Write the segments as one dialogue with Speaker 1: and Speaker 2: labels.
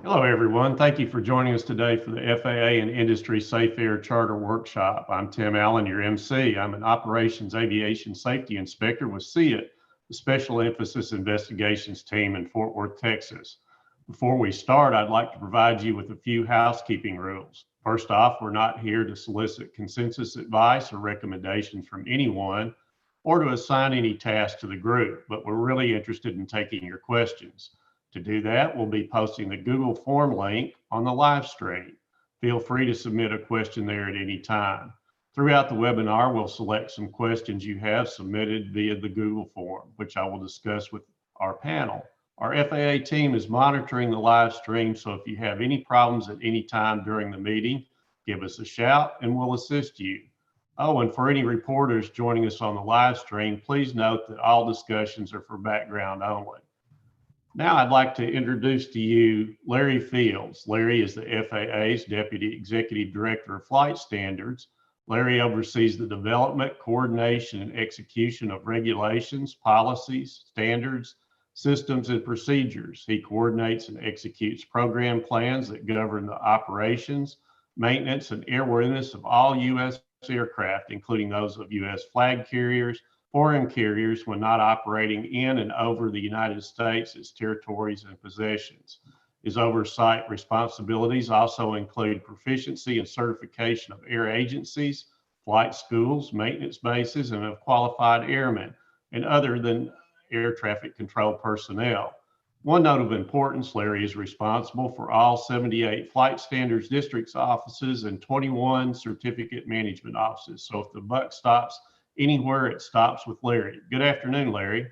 Speaker 1: Hello, everyone. Thank you for joining us today for the FAA and Industry Safe Air Charter Workshop. I'm Tim Allen, your MC. I'm an Operations Aviation Safety Inspector with SEIT, the Special Emphasis Investigations Team in Fort Worth, Texas. Before we start, I'd like to provide you with a few housekeeping rules. First off, we're not here to solicit consensus advice or recommendations from anyone or to assign any task to the group, but we're really interested in taking your questions. To do that, we'll be posting the Google form link on the live stream. Feel free to submit a question there at any time. Throughout the webinar, we'll select some questions you have submitted via the Google form, which I will discuss with our panel. Our FAA team is monitoring the live stream, so if you have any problems at any time during the meeting, give us a shout and we'll assist you. Oh, and for any reporters joining us on the live stream, please note that all discussions are for background only. Now I'd like to introduce to you Larry Fields. Larry is the FAA's Deputy Executive Director of Flight Standards. Larry oversees the development, coordination, and execution of regulations, policies, standards, systems, and procedures. He coordinates and executes program plans that govern the operations, maintenance, and airworthiness of all U.S. aircraft, including those of U.S. flag carriers, foreign carriers when not operating in and over the United States, its territories and possessions. His oversight responsibilities also include proficiency and certification of air agencies, flight schools, maintenance bases, and of qualified airmen and other than air traffic control personnel. One note of importance, Larry is responsible for all 78 Flight Standards Districts offices and 21 certificate management offices. So if the buck stops anywhere, it stops with Larry. Good afternoon, Larry.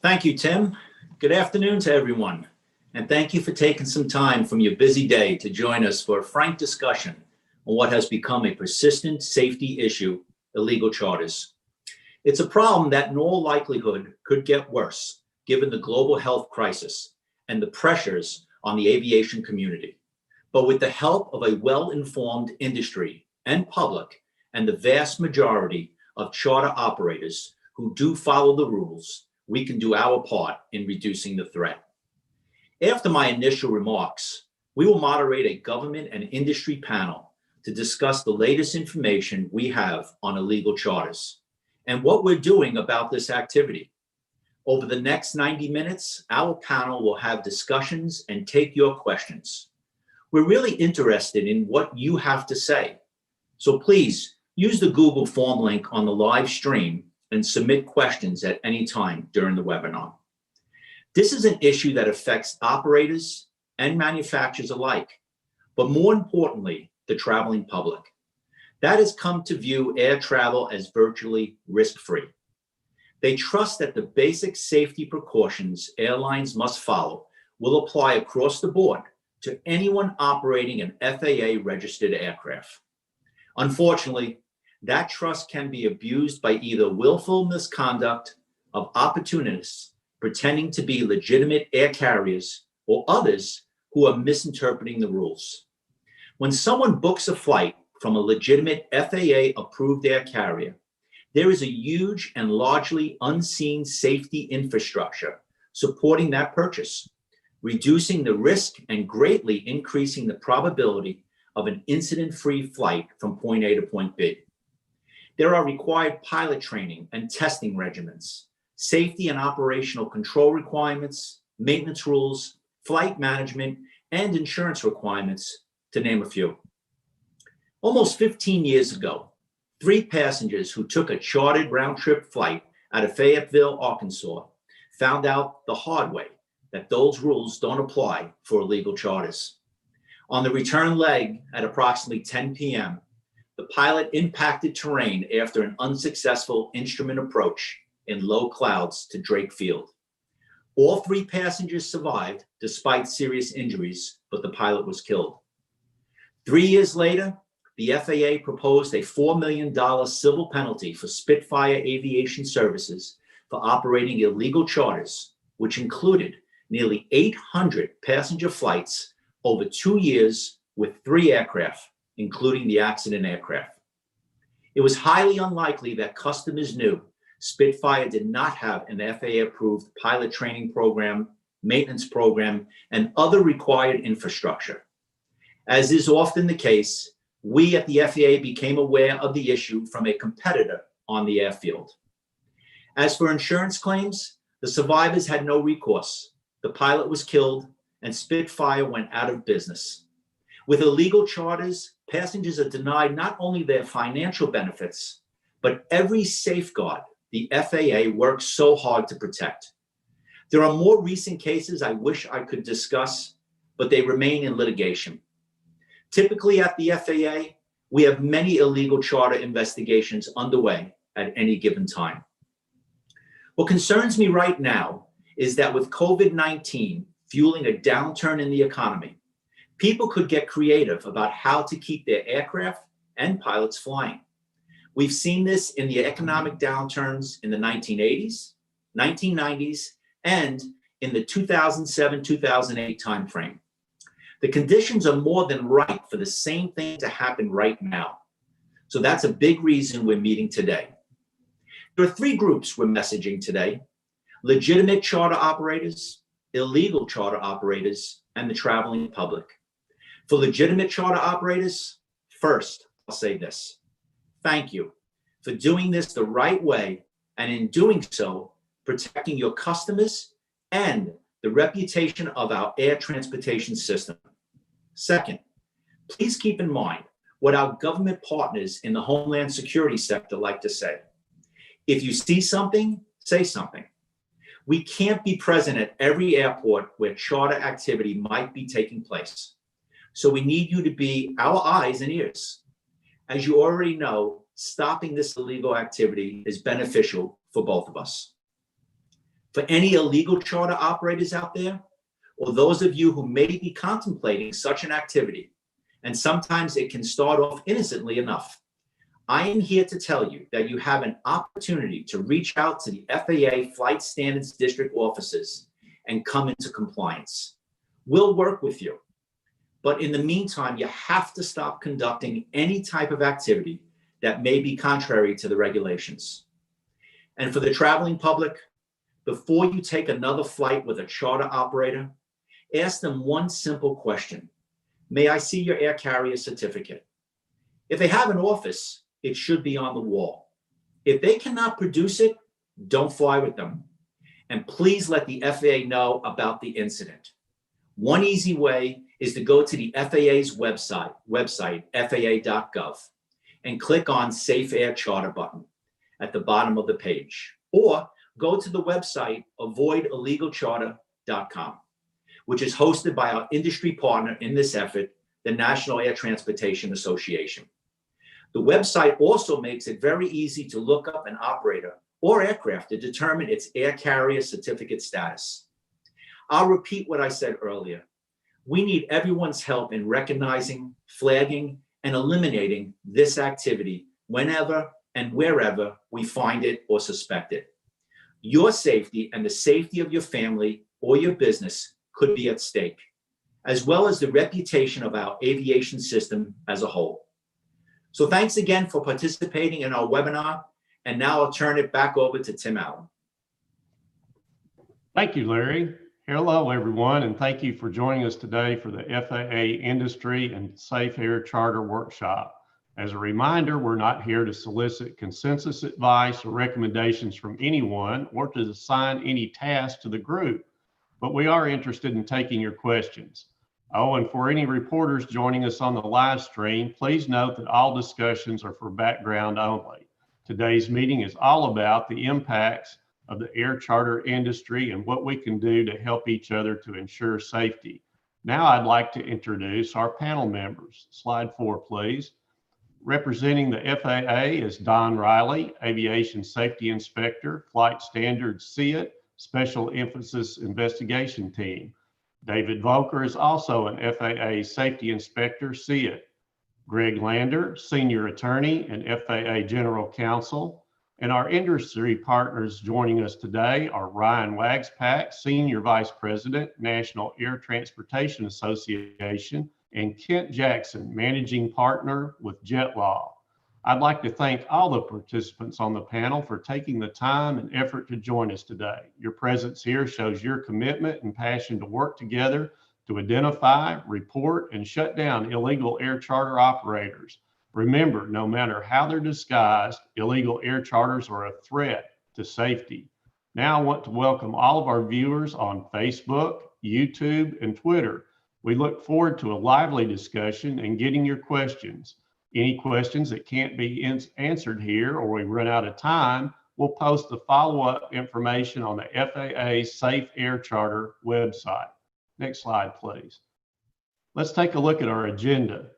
Speaker 2: Thank you, Tim. Good afternoon to everyone. And thank you for taking some time from your busy day to join us for a frank discussion on what has become a persistent safety issue, illegal charters. It's a problem that in all likelihood could get worse given the global health crisis and the pressures on the aviation community. But with the help of a well-informed industry and public, and the vast majority of charter operators who do follow the rules, we can do our part in reducing the threat. After my initial remarks, we will moderate a government and industry panel to discuss the latest information we have on illegal charters and what we're doing about this activity. Over the next 90 minutes, our panel will have discussions and take your questions. We're really interested in what you have to say. So please, use the Google form link on the live stream and submit questions at any time during the webinar. This is an issue that affects operators and manufacturers alike, but more importantly, the traveling public. That has come to view air travel as virtually risk-free. They trust that the basic safety precautions airlines must follow will apply across the board to anyone operating an FAA-registered aircraft. Unfortunately, that trust can be abused by either willful misconduct of opportunists pretending to be legitimate air carriers or others who are misinterpreting the rules. When someone books a flight from a legitimate FAA-approved air carrier, there is a huge and largely unseen safety infrastructure supporting that purchase, reducing the risk and greatly increasing the probability of an incident-free flight from point A to point B. There are required pilot training and testing regimens, safety and operational control requirements, maintenance rules, flight management, and insurance requirements, to name a few. Almost 15 years ago, 3 passengers who took a chartered round-trip flight out of Fayetteville, Arkansas, found out the hard way that those rules don't apply for illegal charters. On the return leg at approximately 10 p.m., the pilot impacted terrain after an unsuccessful instrument approach in low clouds to Drake Field. All 3 passengers survived despite serious injuries, but the pilot was killed. 3 years later, the FAA proposed a $4 million civil penalty for Spitfire Aviation Services for operating illegal charters, which included nearly 800 passenger flights over 2 years with 3 aircraft, including the accident aircraft. It was highly unlikely that customers knew Spitfire did not have an FAA-approved pilot training program maintenance program, and other required infrastructure. As is often the case, we at the FAA became aware of the issue from a competitor on the airfield. As for insurance claims, the survivors had no recourse. The pilot was killed and Spitfire went out of business. With illegal charters, passengers are denied not only their financial benefits, but every safeguard the FAA works so hard to protect. There are more recent cases I wish I could discuss, but they remain in litigation. Typically at the FAA, we have many illegal charter investigations underway at any given time. What concerns me right now is that with COVID-19 fueling a downturn in the economy, people could get creative about how to keep their aircraft and pilots flying. We've seen this in the economic downturns in the 1980s, 1990s, and in the 2007-2008 timeframe. The conditions are more than right for the same thing to happen right now. So that's a big reason we're meeting today. There are three groups we're messaging today: legitimate charter operators, illegal charter operators, and the traveling public. For legitimate charter operators, first, I'll say this: thank you for doing this the right way, and in doing so, protecting your customers and the reputation of our air transportation system. Second, please keep in mind what our government partners in the Homeland Security sector like to say. If you see something, say something. We can't be present at every airport where charter activity might be taking place. So we need you to be our eyes and ears. As you already know, stopping this illegal activity is beneficial for both of us. For any illegal charter operators out there, or those of you who may be contemplating such an activity, and sometimes it can start off innocently enough, I am here to tell you that you have an opportunity to reach out to the FAA Flight Standards District offices and come into compliance. We'll work with you. But in the meantime, you have to stop conducting any type of activity that may be contrary to the regulations. And for the traveling public, before you take another flight with a charter operator, ask them one simple question: may I see your air carrier certificate? If they have an office, it should be on the wall. If they cannot produce it, don't fly with them. And please let the FAA know about the incident. One easy way is to go to the FAA's website, faa.gov, and click on Safe Air Charter button at the bottom of the page. Or go to the website avoidillegalcharter.com, which is hosted by our industry partner in this effort, the National Air Transportation Association. The website also makes it very easy to look up an operator or aircraft to determine its air carrier certificate status. I'll repeat what I said earlier. We need everyone's help in recognizing, flagging, and eliminating this activity whenever and wherever we find it or suspect it. Your safety and the safety of your family or your business could be at stake, as well as the reputation of our aviation system as a whole. So thanks again for participating in our webinar, and now I'll turn it back over to Tim Allen.
Speaker 1: Thank you, Larry. Hello, everyone, and thank you for joining us today for the FAA Industry and Safe Air Charter Workshop. As a reminder, we're not here to solicit consensus advice or recommendations from anyone or to assign any tasks to the group, but we are interested in taking your questions. Oh, and for any reporters joining us on the live stream, please note that all discussions are for background only. Today's meeting is all about the impacts of the air charter industry and what we can do to help each other to ensure safety. Now I'd like to introduce our panel members. Slide 4, please. Representing the FAA is Don Riley, Aviation Safety Inspector, Flight Standards SEIT, Special Emphasis Investigation Team. David Volker is also an FAA Safety Inspector, SEIT. Greg Lander, Senior Attorney and FAA General Counsel. And our industry partners joining us today are Ryan Wagspack, Senior Vice President, National Air Transportation Association, and Kent Jackson, Managing Partner with JetLaw. I'd like to thank all the participants on the panel for taking the time and effort to join us today. Your presence here shows your commitment and passion to work together to identify, report, and shut down illegal air charter operators. Remember, no matter how they're disguised, illegal air charters are a threat to safety. Now I want to welcome all of our viewers on Facebook, YouTube, and Twitter. We look forward to a lively discussion and getting your questions. Any questions that can't be answered here or we run out of time, we'll post the follow-up information on the FAA Safe Air Charter website. Next slide, please. Let's take a look at our agenda.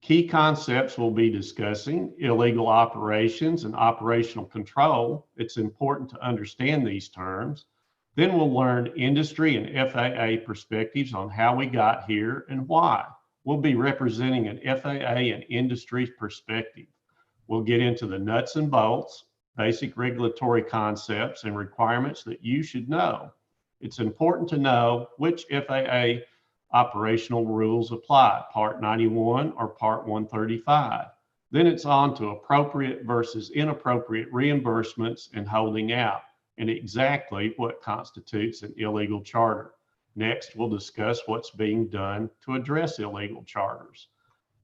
Speaker 1: Key concepts we'll be discussing: illegal operations and operational control. It's important to understand these terms. Then we'll learn industry and FAA perspectives on how we got here and why. We'll be representing an FAA and industry perspective. We'll get into the nuts and bolts, basic regulatory concepts and requirements that you should know. It's important to know which FAA operational rules apply, Part 91 or Part 135. Then it's on to appropriate versus inappropriate reimbursements and holding out, and exactly what constitutes an illegal charter. Next, we'll discuss what's being done to address illegal charters.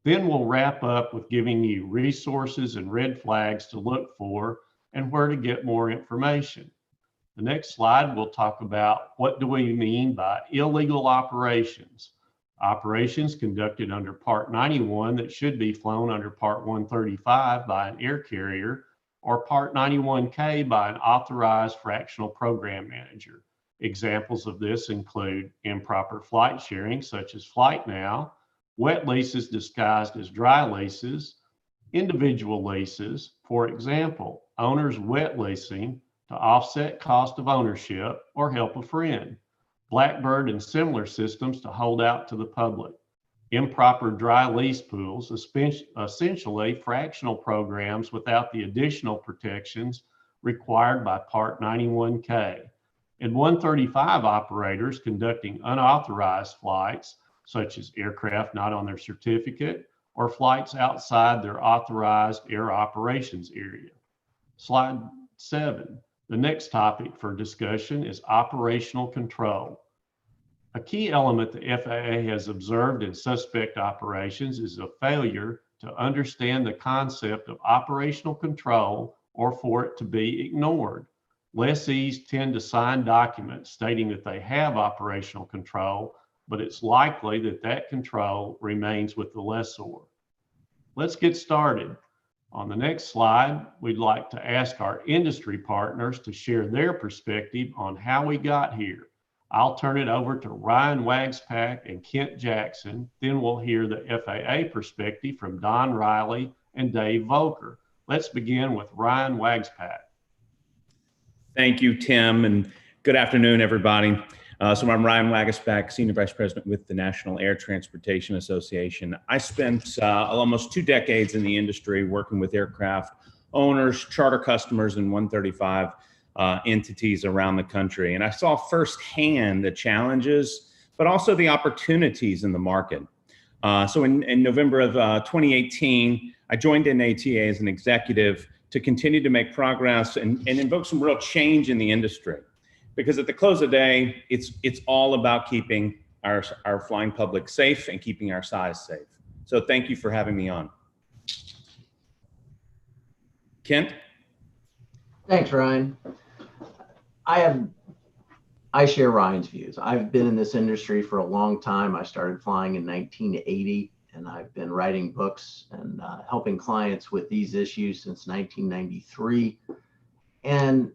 Speaker 1: Then we'll wrap up with giving you resources and red flags to look for and where to get more information. The next slide, we'll talk about what do we mean by illegal operations. Operations conducted under Part 91 that should be flown under Part 135 by an air carrier or Part 91K by an authorized fractional program manager. Examples of this include improper flight sharing, such as FlightNow, wet leases disguised as dry leases, individual leases, for example, owners wet leasing to offset cost of ownership or help a friend, Blackbird and similar systems to hold out to the public, improper dry lease pools, essentially fractional programs without the additional protections required by Part 91K, and 135 operators conducting unauthorized flights, such as aircraft not on their certificate or flights outside their authorized air operations area. Slide 7. The next topic for discussion is operational control. A key element the FAA has observed in suspect operations is a failure to understand the concept of operational control or for it to be ignored. Lessees tend to sign documents stating that they have operational control, but it's likely that that control remains with the lessor. Let's get started. On the next slide, we'd like to ask our industry partners to share their perspective on how we got here. I'll turn it over to Ryan Wagspack and Kent Jackson. Then we'll hear the FAA perspective from Don Riley and Dave Volker. Let's begin with Ryan Wagspack.
Speaker 3: Thank you, Tim, and good afternoon, everybody. So I'm Ryan Wagspack, Senior Vice President with the National Air Transportation Association. I spent almost 2 decades in the industry working with aircraft owners, charter customers, and 135 entities around the country. And I saw firsthand the challenges, but also the opportunities in the market. So in November of 2018, I joined NATA as an executive to continue to make progress and invoke some real change in the industry. Because at the close of the day, it's all about keeping our flying public safe and keeping our size safe. So thank you for having me on. Kent?
Speaker 4: Thanks, Ryan. I share Ryan's views. I've been in this industry for a long time. I started flying in 1980, and I've been writing books and helping clients with these issues since 1993. And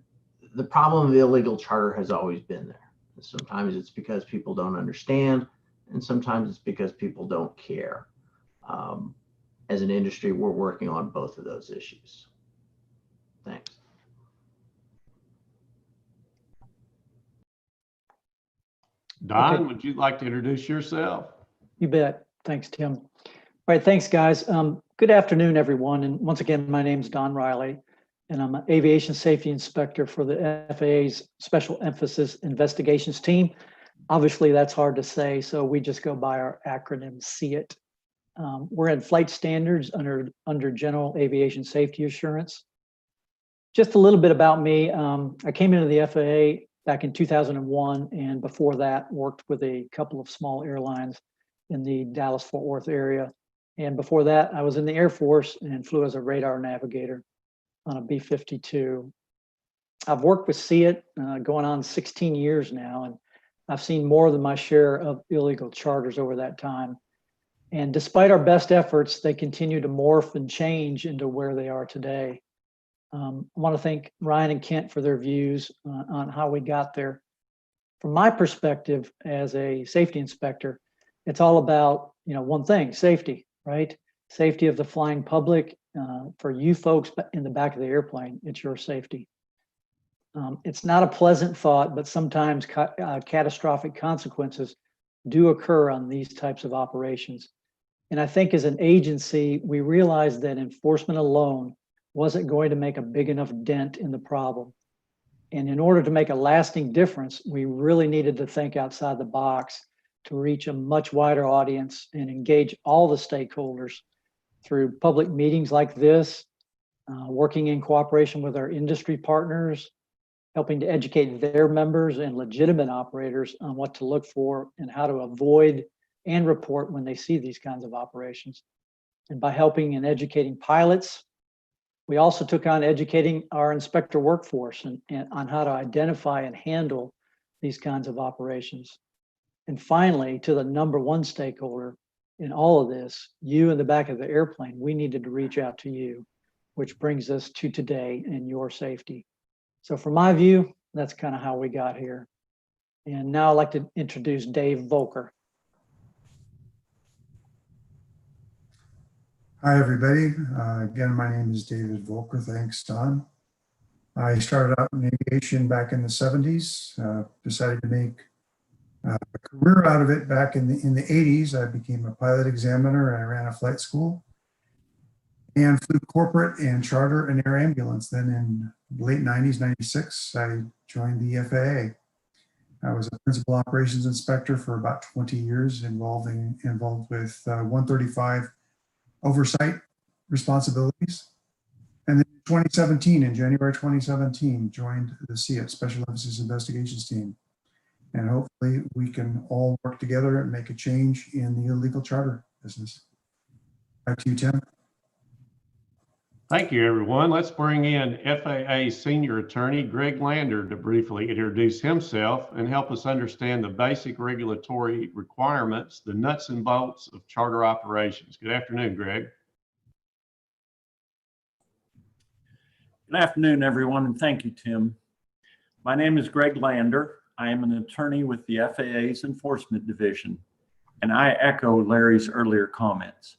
Speaker 4: the problem of the illegal charter has always been there. Sometimes it's because people don't understand, and sometimes it's because people don't care. As an industry, we're working on both of those issues. Thanks.
Speaker 1: Don,
Speaker 5: Okay.
Speaker 1: would you like to introduce yourself?
Speaker 5: You bet. Thanks, Tim. All right, thanks, guys. Good afternoon, everyone. And once again, my name is Don Riley, and I'm an aviation safety inspector for the FAA's Special Emphasis Investigations Team. Obviously, that's hard to say, so we just go by our acronym SEIT. We're in flight standards under General Aviation Safety Assurance. Just a little bit about me. I came into the FAA back in 2001, and before that worked with a couple of small airlines in the Dallas-Fort Worth area. And before that, I was in the Air Force and flew as a radar navigator on a B-52. I've worked with SEIT going on 16 years now, and I've seen more than my share of illegal charters over that time. And despite our best efforts, they continue to morph and change into where they are today. I want to thank Ryan and Kent for their views on how we got there. From my perspective as a safety inspector, it's all about, one thing, safety, right? Safety of the flying public. For you folks in the back of the airplane, it's your safety. It's not a pleasant thought, but sometimes catastrophic consequences do occur on these types of operations. And I think as an agency, we realized that enforcement alone wasn't going to make a big enough dent in the problem. And in order to make a lasting difference, we really needed to think outside the box to reach a much wider audience and engage all the stakeholders through public meetings like this, working in cooperation with our industry partners, helping to educate their members and legitimate operators on what to look for and how to avoid and report when they see these kinds of operations. And by helping and educating pilots, we also took on educating our inspector workforce and on how to identify and handle these kinds of operations. And finally, to the number one stakeholder in all of this, you in the back of the airplane, we needed to reach out to you, which brings us to today and your safety. So from my view, that's kind of how we got here. And now I'd like to introduce Dave Volker.
Speaker 6: Hi, everybody. Again, my name is David Volker. Thanks, Don. I started out in aviation back in the 70s, decided to make a career out of it back in the 80s. I became a pilot examiner and I ran a flight school and flew corporate and charter and air ambulance. Then in the late 90s, 96, I joined the FAA. I was a principal operations inspector for about 20 years, involved with 135 oversight responsibilities. And then in 2017, in January 2017, joined the SEIT, Special Emphasis Investigations Team. And hopefully we can all work together and make a change in the illegal charter business. Back to you, Tim.
Speaker 1: Thank you, everyone. Let's bring in FAA Senior Attorney Greg Lander to briefly introduce himself and help us understand the basic regulatory requirements, the nuts and bolts of charter operations. Good afternoon, Greg.
Speaker 7: Good afternoon, everyone, and thank you, Tim. My name is Greg Lander. I am an attorney with the FAA's Enforcement Division, and I echo Larry's earlier comments.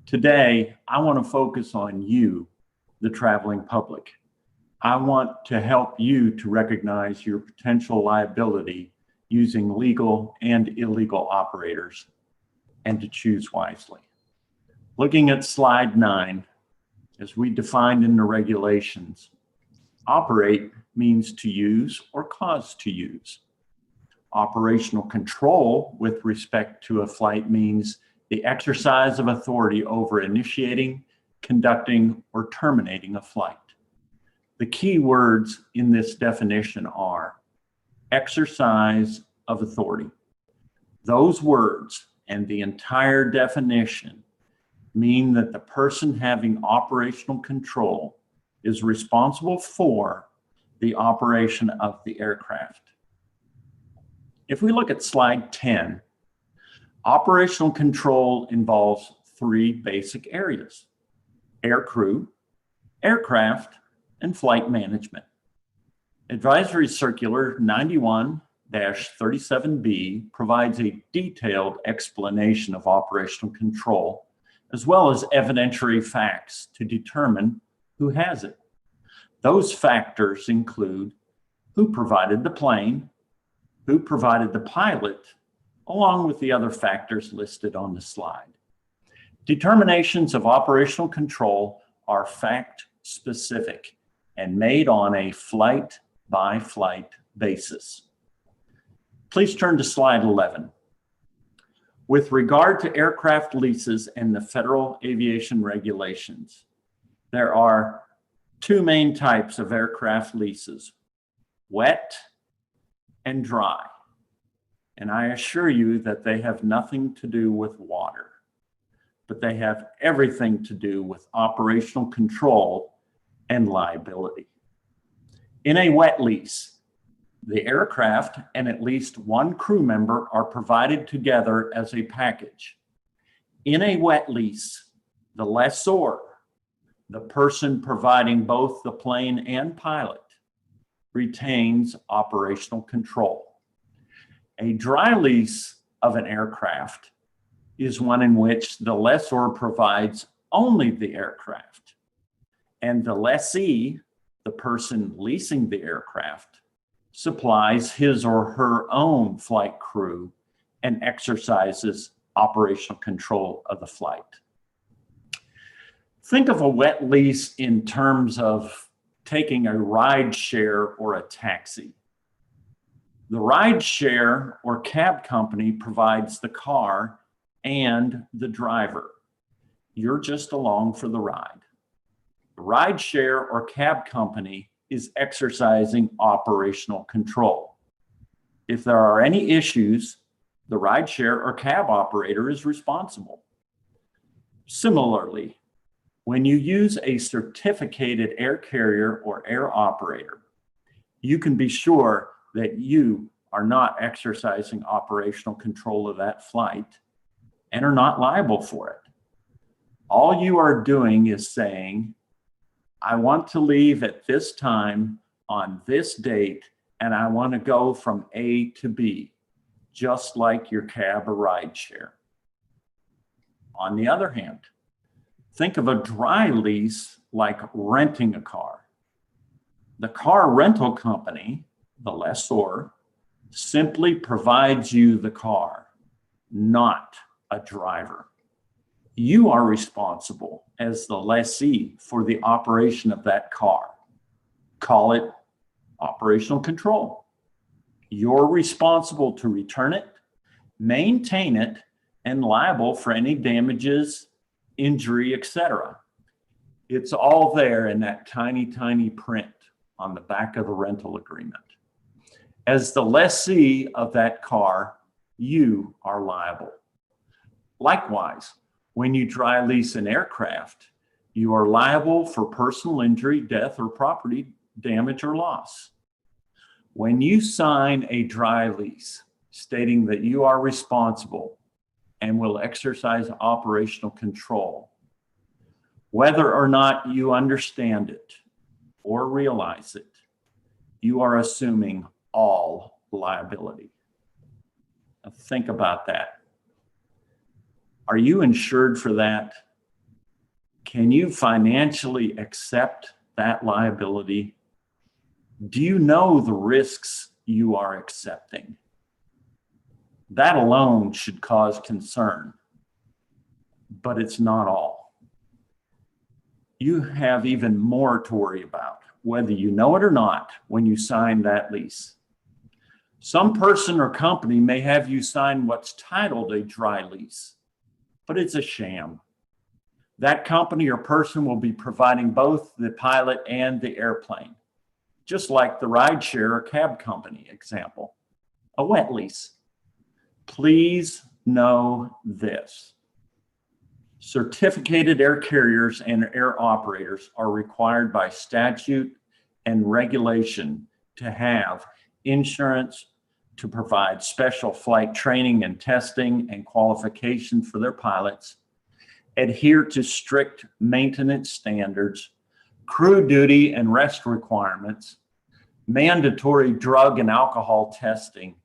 Speaker 7: Today, I want to focus on you, the traveling public. I want to help you to recognize your potential liability using legal and illegal operators and to choose wisely. Looking at slide 9, as we defined in the regulations, operate means to use or cause to use. Operational control with respect to a flight means the exercise of authority over initiating, conducting, or terminating a flight. The key words in this definition are exercise of authority. Those words and the entire definition mean that the person having operational control is responsible for the operation of the aircraft. If we look at slide 10, operational control involves 3 basic areas: air crew, aircraft, and flight management. Advisory Circular 91-37B provides a detailed explanation of operational control, as well as evidentiary facts to determine who has it. Those factors include who provided the plane, who provided the pilot, along with the other factors listed on the slide. Determinations of operational control are fact-specific and made on a flight-by-flight basis. Please turn to slide 11. With regard to aircraft leases and the federal aviation regulations, there are two main types of aircraft leases, wet and dry. And I assure you that they have nothing to do with water, but they have everything to do with operational control and liability. In a wet lease, the aircraft and at least one crew member are provided together as a package. In a wet lease, the lessor, the person providing both the plane and pilot, retains operational control. A dry lease of an aircraft is one in which the lessor provides only the aircraft, and the lessee, the person leasing the aircraft, supplies his or her own flight crew and exercises operational control of the flight. Think of a wet lease in terms of taking a ride share or a taxi. The ride share or cab company provides the car and the driver. You're just along for the ride. The ride share or cab company is exercising operational control. If there are any issues, the ride share or cab operator is responsible. Similarly, when you use a certificated air carrier or air operator, you can be sure that you are not exercising operational control of that flight and are not liable for it. All you are doing is saying, I want to leave at this time on this date, and I want to go from A to B, just like your cab or ride share. On the other hand, think of a dry lease like renting a car. The car rental company, the lessor, simply provides you the car, not a driver. You are responsible as the lessee for the operation of that car. Call it operational control. You're responsible to return it, maintain it, and liable for any damages, injury, etc. It's all there in that tiny, tiny print on the back of the rental agreement. As the lessee of that car, you are liable. Likewise, when you dry lease an aircraft, you are liable for personal injury, death, or property damage or loss. When you sign a dry lease stating that you are responsible and will exercise operational control, whether or not you understand it or realize it, you are assuming all liability. Now think about that. Are you insured for that? Can you financially accept that liability? Do you know the risks you are accepting? That alone should cause concern, but it's not all. You have even more to worry about, whether you know it or not, when you sign that lease. Some person or company may have you sign what's titled a dry lease, but it's a sham. That company or person will be providing both the pilot and the airplane, just like the rideshare or cab company example, a wet lease. Please know this. Certificated air carriers and air operators are required by statute and regulation to have insurance, to provide special flight training and testing and qualification for their pilots, adhere to strict maintenance standards, crew duty and rest requirements, mandatory drug and alcohol testing,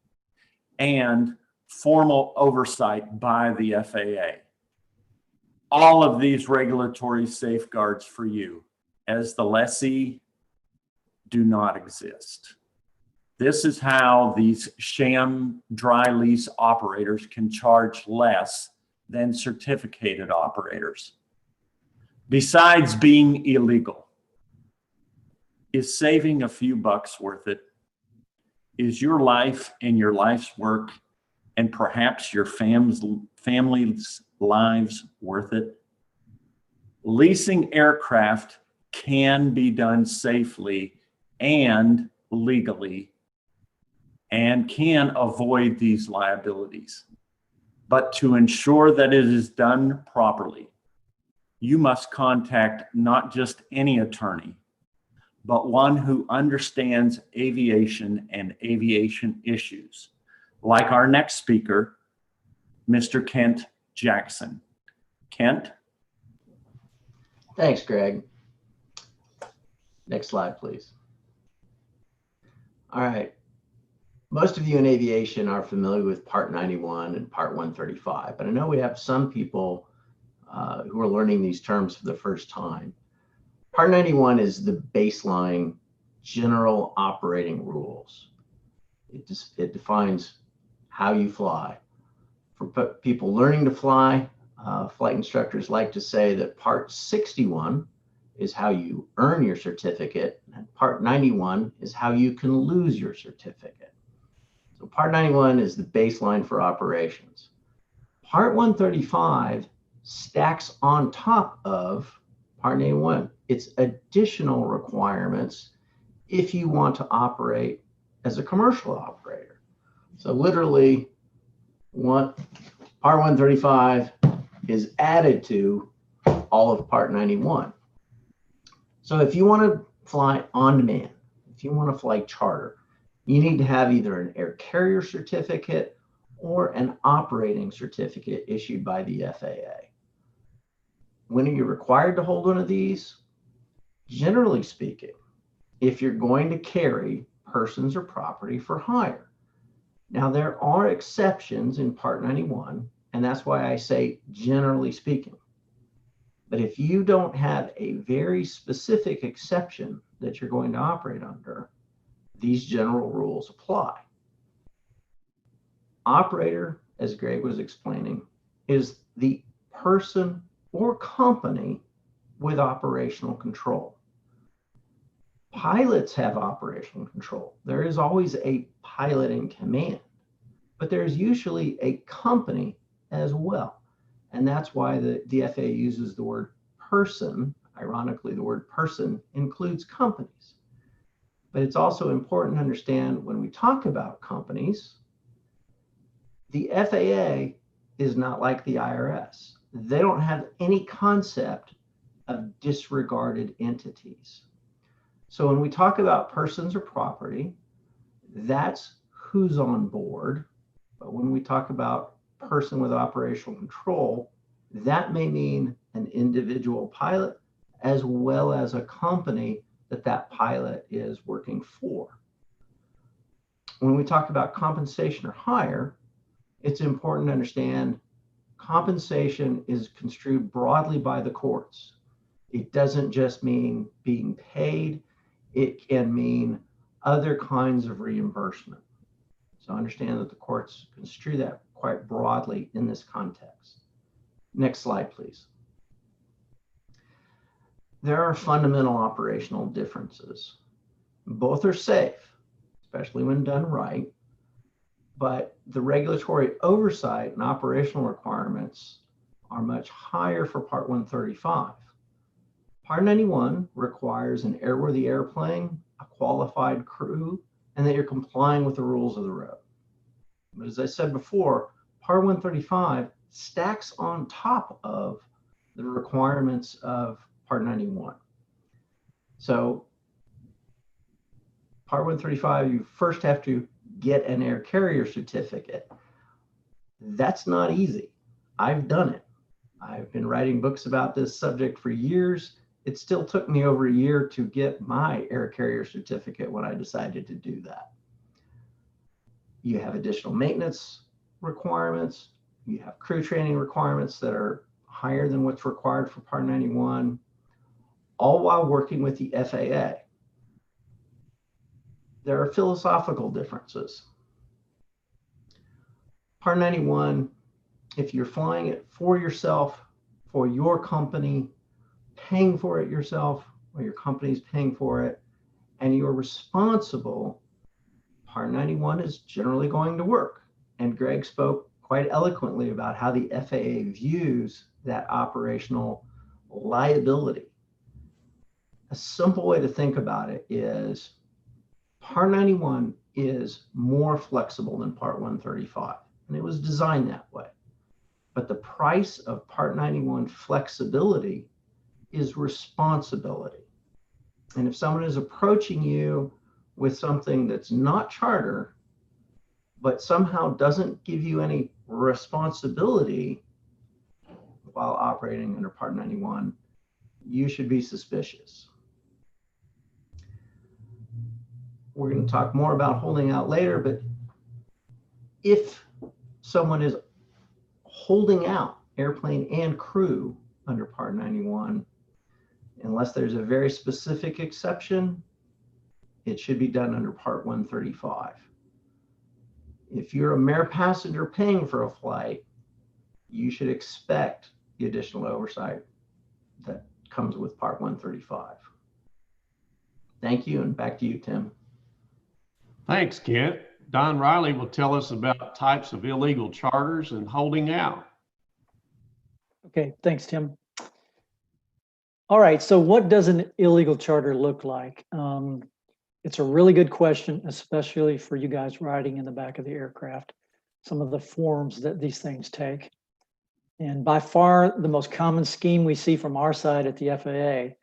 Speaker 7: and formal oversight by the FAA. All of these regulatory safeguards for you as the lessee do not exist. This is how these sham dry lease operators can charge less than certificated operators. Besides being illegal, is saving a few bucks worth it? Is your life and your life's work and perhaps your family's lives worth it? Leasing aircraft can be done safely and legally and can avoid these liabilities. But to ensure that it is done properly, you must contact not just any attorney, but one who understands aviation and aviation issues, like our next speaker, Mr. Kent Jackson. Kent?
Speaker 4: Thanks, Greg. Next slide, please. All right. Most of you in aviation are familiar with Part 91 and Part 135, but I know we have some people who are learning these terms for the first time. Part 91 is the baseline general operating rules. It defines how you fly. For people learning to fly, flight instructors like to say that Part 61 is how you earn your certificate, and Part 91 is how you can lose your certificate. So Part 91 is the baseline for operations. Part 135 stacks on top of Part 91. It's additional requirements if you want to operate as a commercial operator. So literally, Part 135 is added to all of Part 91. So if you want to fly on demand, if you want to fly charter, you need to have either an air carrier certificate or an operating certificate issued by the FAA. When are you required to hold one of these? Generally speaking, if you're going to carry persons or property for hire. Now, there are exceptions in Part 91, and that's why I say generally speaking. But if you don't have a very specific exception that you're going to operate under, these general rules apply. Operator, as Greg was explaining, is the person or company with operational control. Pilots have operational control. There is always a pilot in command, but there's usually a company as well. And that's why the FAA uses the word person. Ironically, the word person includes companies. But it's also important to understand when we talk about companies, the FAA is not like the IRS. They don't have any concept of disregarded entities. So when we talk about persons or property, that's who's on board. But when we talk about person with operational control, that may mean an individual pilot as well as a company that pilot is working for. When we talk about compensation or hire, it's important to understand compensation is construed broadly by the courts. It doesn't just mean being paid, it can mean other kinds of reimbursement. So understand that the courts construe that quite broadly in this context. Next slide, please. There are fundamental operational differences. Both are safe, especially when done right, but the regulatory oversight and operational requirements are much higher for Part 135. Part 91 requires an airworthy airplane, a qualified crew, and that you're complying with the rules of the road. But as I said before, Part 135 stacks on top of the requirements of Part 91. So Part 135, you first have to get an air carrier certificate. That's not easy. I've done it. I've been writing books about this subject for years. It still took me over a year to get my air carrier certificate when I decided to do that. You have additional maintenance requirements. You have crew training requirements that are higher than what's required for Part 91, all while working with the FAA. There are philosophical differences. Part 91, if you're flying it for yourself, for your company, paying for it yourself, or your company's paying for it, and you're responsible, Part 91 is generally going to work. And Greg spoke quite eloquently about how the FAA views that operational liability. A simple way to think about it is Part 91 is more flexible than Part 135, and it was designed that way. But the price of Part 91 flexibility is responsibility. And if someone is approaching you with something that's not charter, but somehow doesn't give you any responsibility while operating under Part 91, you should be suspicious. We're going to talk more about holding out later, but if someone is holding out airplane and crew under Part 91, unless there's a very specific exception, it should be done under Part 135. If you're a mere passenger paying for a flight, you should expect the additional oversight that comes with Part 135. Thank you, and back to you, Tim.
Speaker 1: Thanks, Kent. Don Riley will tell us about types of illegal charters and holding out.
Speaker 5: Okay, thanks, Tim. All right, so what does an illegal charter look like? It's a really good question, especially for you guys riding in the back of the aircraft, some of the forms that these things take. And by far, the most common scheme we see from our side at the FAA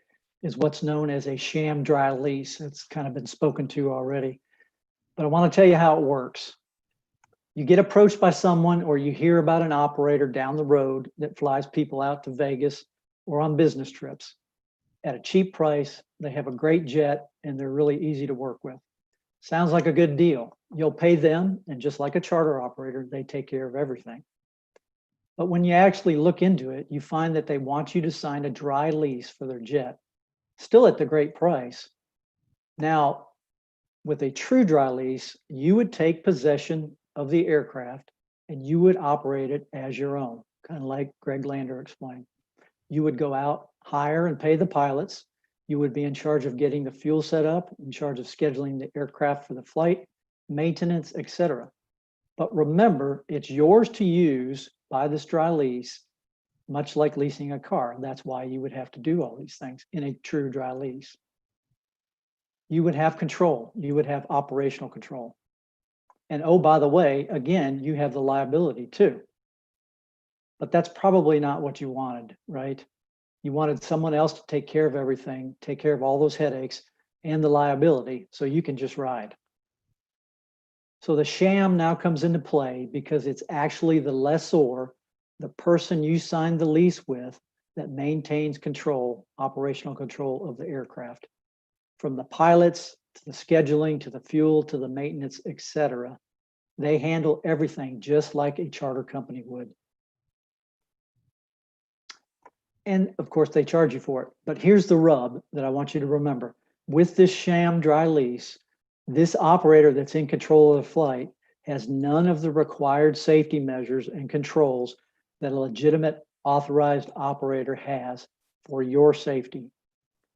Speaker 5: is what's known as a sham dry lease. It's kind of been spoken to already, but I want to tell you how it works. You get approached by someone, or you hear about an operator down the road that flies people out to Vegas or on business trips at a cheap price. They have a great jet and they're really easy to work with. Sounds like a good deal. You'll pay them, and just like a charter operator, they take care of everything. But when you actually look into it, you find that they want you to sign a dry lease for their jet, still at the great price. Now, with a true dry lease, you would take possession of the aircraft and you would operate it as your own, kind of like Greg Lander explained. You would go out, hire and pay the pilots. You would be in charge of getting the fuel set up, in charge of scheduling the aircraft for the flight, maintenance, etc. But remember, it's yours to use by this dry lease, much like leasing a car. That's why you would have to do all these things in a true dry lease. You would have control. You would have operational control. And oh, by the way, again, you have the liability too. But that's probably not what you wanted, right? You wanted someone else to take care of everything, take care of all those headaches and the liability, so you can just ride. So the sham now comes into play because it's actually the lessor, the person you signed the lease with, that maintains control, operational control of the aircraft. From the pilots to the scheduling, to the fuel, to the maintenance, etc. They handle everything just like a charter company would. And of course, they charge you for it. But here's the rub that I want you to remember. With this sham dry lease, this operator that's in control of the flight has none of the required safety measures and controls that a legitimate authorized operator has for your safety.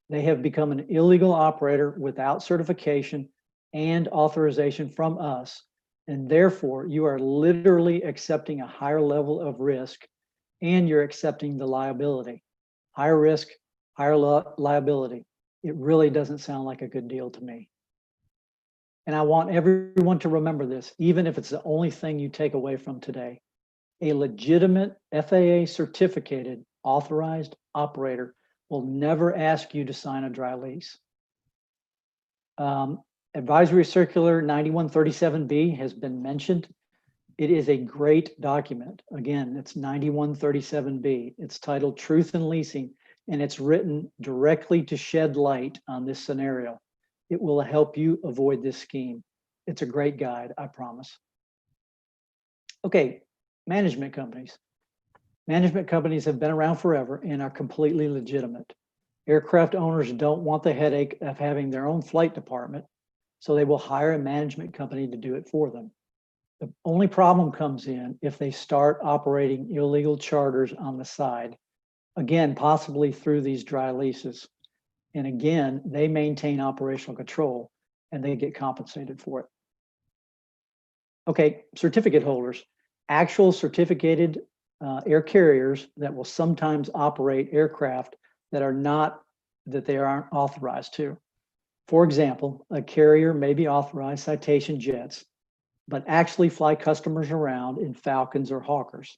Speaker 5: They have become an illegal operator without certification and authorization from us. And therefore, you are literally accepting a higher level of risk, and you're accepting the liability. Higher risk, higher liability. It really doesn't sound like a good deal to me. And I want everyone to remember this, even if it's the only thing you take away from today. A legitimate FAA certificated authorized operator will never ask you to sign a dry lease. Advisory Circular 9137B has been mentioned. It is a great document. Again, it's 9137B. It's titled Truth in Leasing, and it's written directly to shed light on this scenario. It will help you avoid this scheme. It's a great guide, I promise. Okay, management companies. Management companies have been around forever and are completely legitimate. Aircraft owners don't want the headache of having their own flight department, so they will hire a management company to do it for them. The only problem comes in if they start operating illegal charters on the side, again, possibly through these dry leases. And again, they maintain operational control and they get compensated for it. Okay, certificate holders, actual certificated air carriers that will sometimes operate aircraft that they aren't authorized to. For example, a carrier may be authorized Citation jets, but actually fly customers around in Falcons or Hawkers.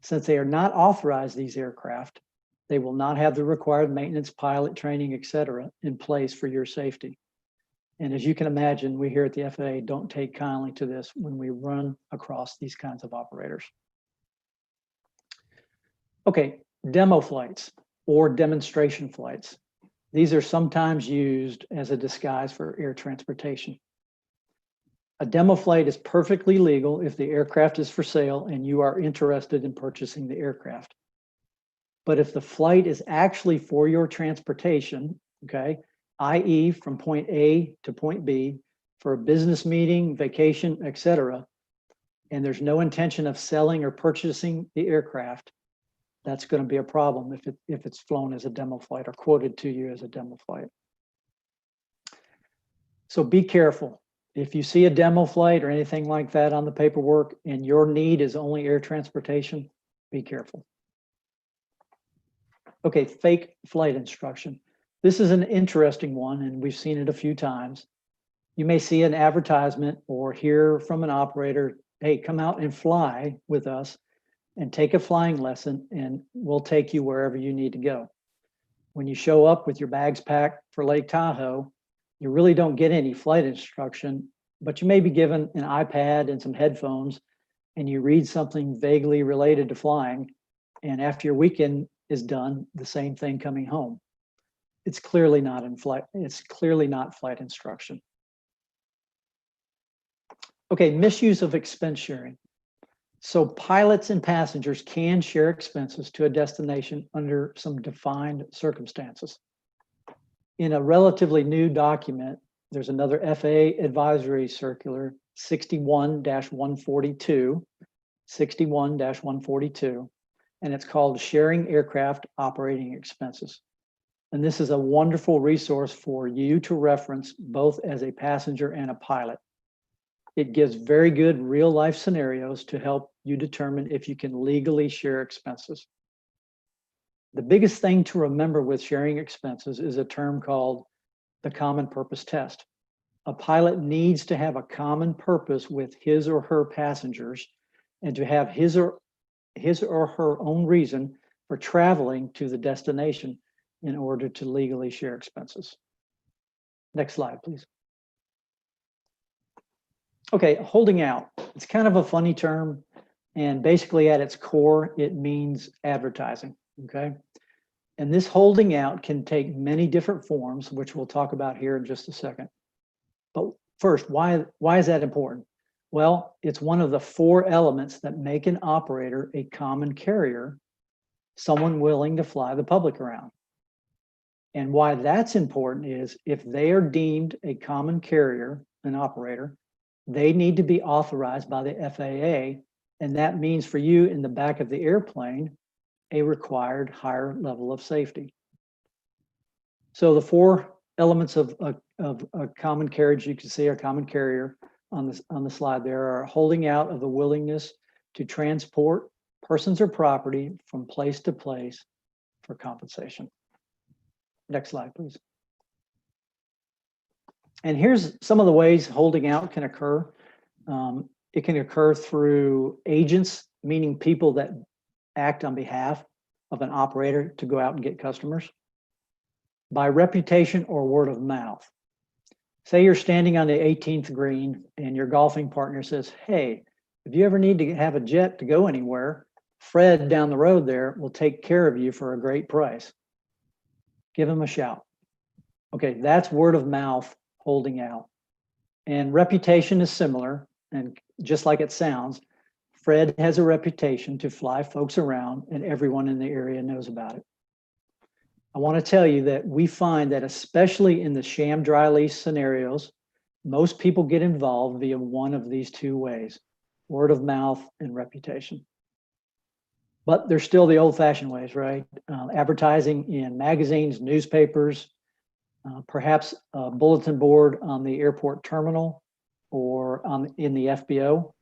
Speaker 5: Since they are not authorized these aircraft, they will not have the required maintenance, pilot training, et cetera, in place for your safety. And as you can imagine, we here at the FAA don't take kindly to this when we run across these kinds of operators. Okay, demo flights or demonstration flights. These are sometimes used as a disguise for air transportation. A demo flight is perfectly legal if the aircraft is for sale and you are interested in purchasing the aircraft. But if the flight is actually for your transportation, okay, i.e. from point A to point B for a business meeting, vacation, etc., and there's no intention of selling or purchasing the aircraft, that's going to be a problem if it's flown as a demo flight or quoted to you as a demo flight. So be careful. If you see a demo flight or anything like that on the paperwork and your need is only air transportation, be careful. Okay, fake flight instruction. This is an interesting one, and we've seen it a few times. You may see an advertisement or hear from an operator, hey, come out and fly with us and take a flying lesson, and we'll take you wherever you need to go. When you show up with your bags packed for Lake Tahoe, you really don't get any flight instruction, but you may be given an iPad and some headphones, and you read something vaguely related to flying, and after your weekend is done, the same thing coming home. It's clearly not flight instruction. Okay, misuse of expense sharing. So pilots and passengers can share expenses to a destination under some defined circumstances. In a relatively new document, there's another FAA advisory circular 61-142, and it's called Sharing Aircraft Operating Expenses. And this is a wonderful resource for you to reference both as a passenger and a pilot. It gives very good real life scenarios to help you determine if you can legally share expenses. The biggest thing to remember with sharing expenses is a term called the common purpose test. A pilot needs to have a common purpose with his or her passengers and to have his or her own reason for traveling to the destination in order to legally share expenses. Next slide, please. Okay, holding out. It's kind of a funny term, and basically at its core, it means advertising, okay? And this holding out can take many different forms, which we'll talk about here in just a second. But first, why is that important? Well, it's one of the 4 elements that make an operator a common carrier, someone willing to fly the public around. And why that's important is if they are deemed a common carrier, an operator, they need to be authorized by the FAA, and that means for you in the back of the airplane, a required higher level of safety. So the 4 elements of a common carriage, you can see a common carrier on the slide there, are holding out of the willingness to transport persons or property from place to place for compensation. Next slide, please. And here's some of the ways holding out can occur. It can occur through agents, meaning people that act on behalf of an operator to go out and get customers. By reputation or word of mouth. Say you're standing on the 18th green and your golfing partner says, hey, if you ever need to have a jet to go anywhere, Fred down the road there will take care of you for a great price. Give him a shout. Okay, that's word of mouth holding out. And reputation is similar, and just like it sounds, Fred has a reputation to fly folks around and everyone in the area knows about it. I want to tell you that we find that especially in the sham dry lease scenarios, most people get involved via one of these 2 ways, word of mouth and reputation. But there's still the old-fashioned ways, right? Advertising in magazines, newspapers, perhaps a bulletin board on the airport terminal, or in the FBO.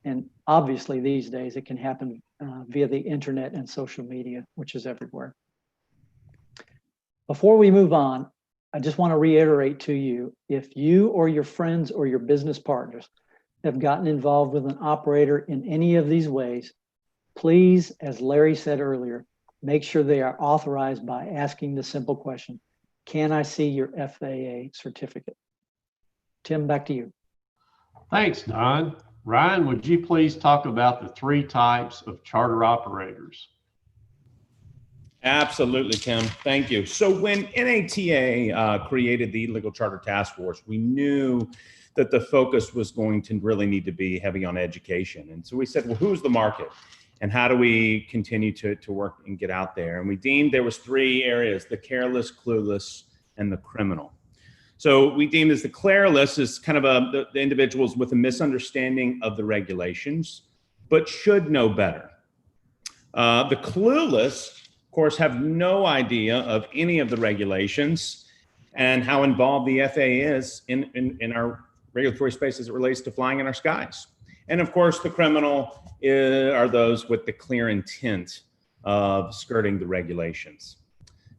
Speaker 5: And obviously these days it can happen via the internet and social media, which is everywhere. Before we move on, I just want to reiterate to you, if you or your friends or your business partners have gotten involved with an operator in any of these ways, please, as Larry said earlier, make sure they are authorized by asking the simple question, can I see your FAA certificate? Tim, back to you.
Speaker 1: Thanks, Don. Ryan, would you please talk about the 3 types of charter operators?
Speaker 3: Absolutely, Tim. Thank you. So when NATA created the Legal Charter Task Force, we knew that the focus was going to really need to be heavy on education. And so we said, well, who's the market? And how do we continue to work and get out there? And we deemed there was 3 areas: the careless, clueless, and the criminal. So we deemed as the careless as kind of the individuals with a misunderstanding of the regulations, but should know better. The clueless, of course, have no idea of any of the regulations and how involved the FAA is in our regulatory space as it relates to flying in our skies. And of course, the criminal are those with the clear intent of skirting the regulations.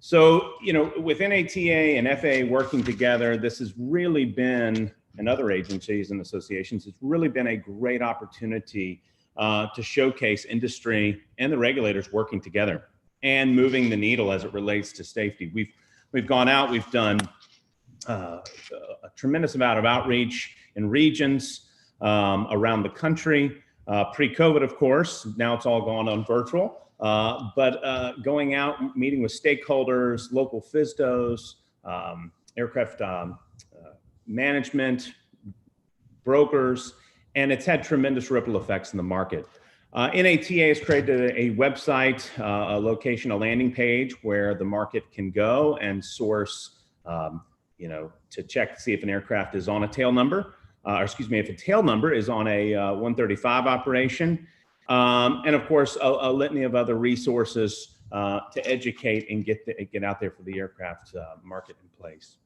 Speaker 3: So, you know, with NATA and FAA working together, this has really been, and other agencies and associations, it's really been a great opportunity to showcase industry and the regulators working together and moving the needle as it relates to safety. We've gone out, we've done a tremendous amount of outreach in regions around the country. Pre-COVID, of course, now it's all gone on virtual, but going out, meeting with stakeholders, local FSDOs, aircraft management, brokers, and it's had tremendous ripple effects in the market. NATA has created a website, a location, a landing page where the market can go and source, you know, to check to see if an aircraft is on a tail number, or excuse me, if a tail number is on a 135 operation. And of course, a litany of other resources to educate and get out there for the aircraft market in place.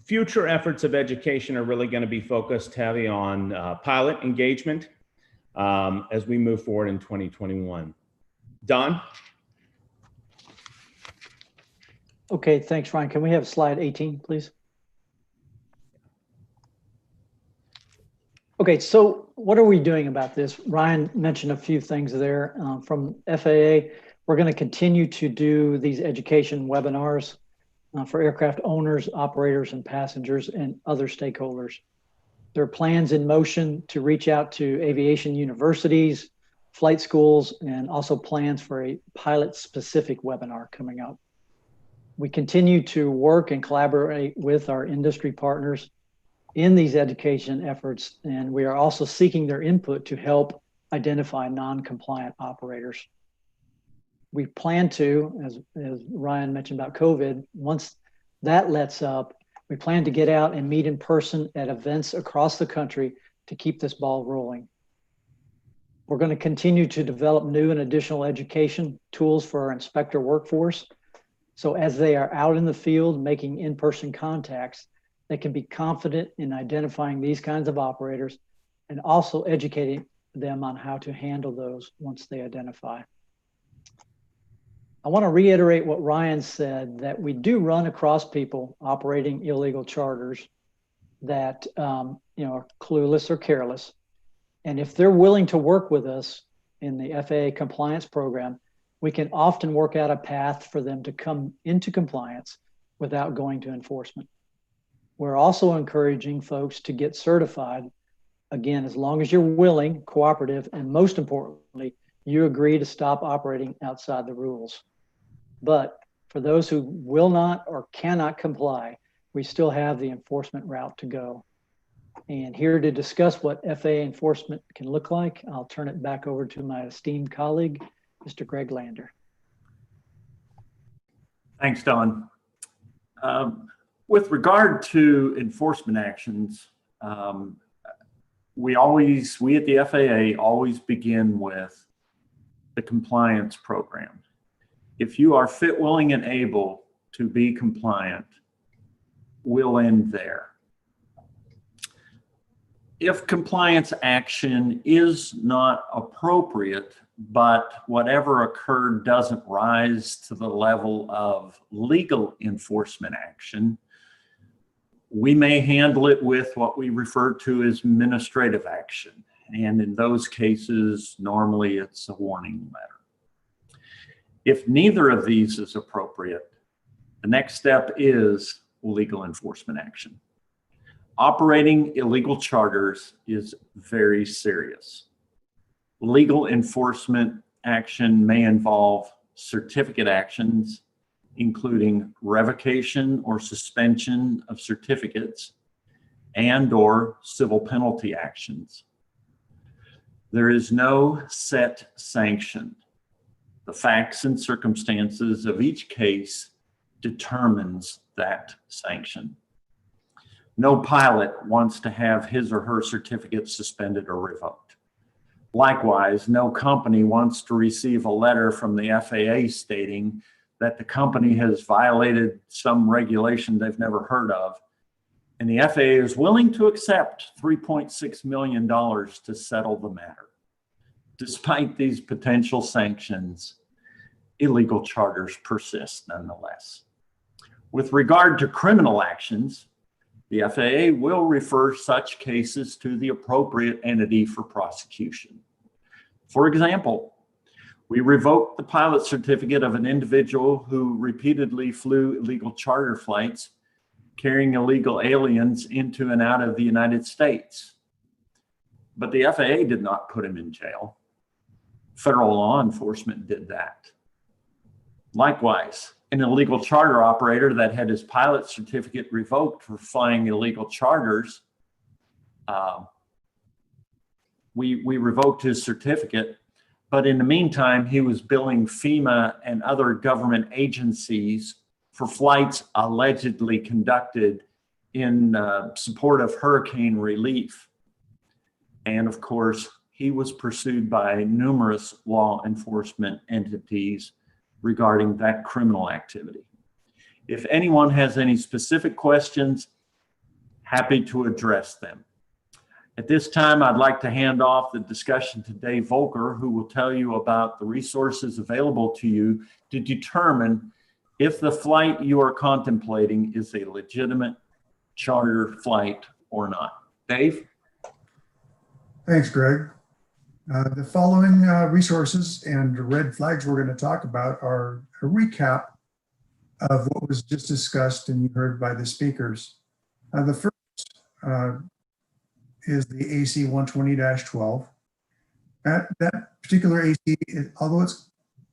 Speaker 3: Future efforts of education are really going to be focused heavy on pilot engagement as we move forward in 2021. Don?
Speaker 5: Okay, thanks, Ryan. Can we have slide 18, please? Okay, so what are we doing about this? Ryan mentioned a few things there. From FAA, we're going to continue to do these education webinars for aircraft owners, operators, and passengers, and other stakeholders. There are plans in motion to reach out to aviation universities, flight schools, and also plans for a pilot-specific webinar coming up. We continue to work and collaborate with our industry partners in these education efforts, and we are also seeking their input to help identify non-compliant operators. We plan to, as Ryan mentioned about COVID, once that lets up, we plan to get out and meet in person at events across the country to keep this ball rolling. We're going to continue to develop new and additional education tools for our inspector workforce. So as they are out in the field making in-person contacts, they can be confident in identifying these kinds of operators and also educating them on how to handle those once they identify. I want to reiterate what Ryan said, that we do run across people operating illegal charters that you know, are clueless or careless. And if they're willing to work with us in the FAA compliance program, we can often work out a path for them to come into compliance without going to enforcement. We're also encouraging folks to get certified, again, as long as you're willing, cooperative, and most importantly, you agree to stop operating outside the rules. But for those who will not or cannot comply, we still have the enforcement route to go. And here to discuss what FAA enforcement can look like, I'll turn it back over to my esteemed colleague, Mr. Greg Lander.
Speaker 7: Thanks, Don. With regard to enforcement actions, we at the FAA always begin with the compliance program. If you are fit, willing, and able to be compliant, we'll end there. if compliance action is not appropriate, but whatever occurred doesn't rise to the level of legal enforcement action, we may handle it with what we refer to as administrative action. And in those cases, normally it's a warning letter. If neither of these is appropriate, the next step is legal enforcement action. Operating illegal charters is very serious. Legal enforcement action may involve certificate actions, including revocation or suspension of certificates and/or civil penalty actions. There is no set sanction. The facts and circumstances of each case determines that sanction. No pilot wants to have his or her certificate suspended or revoked. Likewise, no company wants to receive a letter from the FAA stating that the company has violated some regulation they've never heard of, and the FAA is willing to accept $3.6 million to settle the matter. Despite these potential sanctions, illegal charters persist nonetheless. With regard to criminal actions, the FAA will refer such cases to the appropriate entity for prosecution. For example, we revoked the pilot certificate of an individual who repeatedly flew illegal charter flights, carrying illegal aliens into and out of the United States. But the FAA did not put him in jail. Federal law enforcement did that. Likewise, an illegal charter operator that had his pilot certificate revoked for flying illegal charters, we revoked his certificate, but in the meantime, he was billing FEMA and other government agencies for flights allegedly conducted in support of hurricane relief. And of course, he was pursued by numerous law enforcement entities regarding that criminal activity. If anyone has any specific questions, happy to address them. At this time, I'd like to hand off the discussion to Dave Volker, who will tell you about the resources available to you to determine if the flight you are contemplating is a legitimate charter flight or not. Dave?
Speaker 6: Thanks, Greg. The following resources and red flags we're going to talk about are a recap of what was just discussed and you heard by the speakers. The first is the AC 120-12. That particular AC, although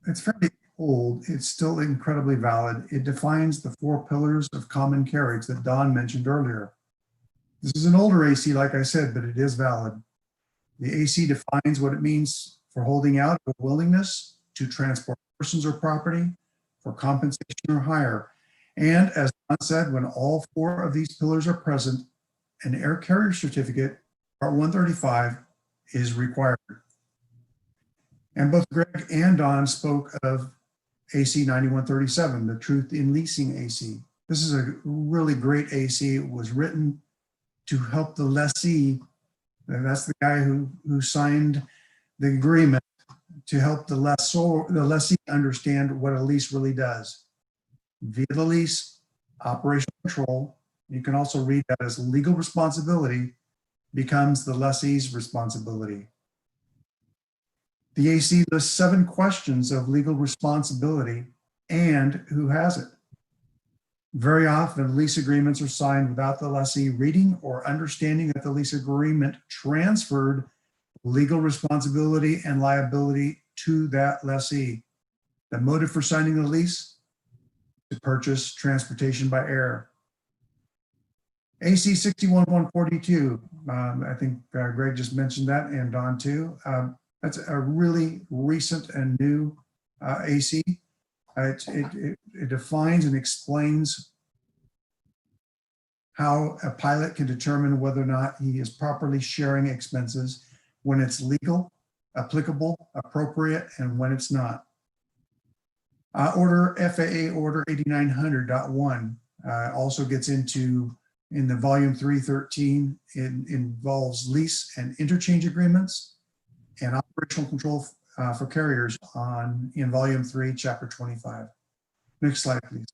Speaker 6: it's fairly old, it's still incredibly valid. It defines the 4 pillars of common carriage that Don mentioned earlier. This is an older AC, like I said, but it is valid. The AC defines what it means for holding out a willingness to transport persons or property for compensation or hire. And as Don said, when all 4 of these pillars are present, an air carrier certificate, Part 135, is required. And both Greg and Don spoke of AC 9137, the Truth in Leasing AC. This is a really great AC. It was written to help the lessee, and that's the guy who signed the agreement, to help the lessee understand what a lease really does. Via the lease, operational control, you can also read that as legal responsibility becomes the lessee's responsibility. The AC lists 7 questions of legal responsibility and who has it. Very often, lease agreements are signed without the lessee reading or understanding that the lease agreement transferred legal responsibility and liability to that lessee. The motive for signing the lease? To purchase transportation by air. AC 61142, I think Greg just mentioned that, and Don too. That's a really recent and new AC. It defines and explains how a pilot can determine whether or not he is properly sharing expenses, when it's legal, applicable, appropriate, and when it's not. FAA Order 8900.1 also gets into In the volume 313, it involves lease and interchange agreements and operational control for carriers in volume 3, chapter 25. Next slide, please.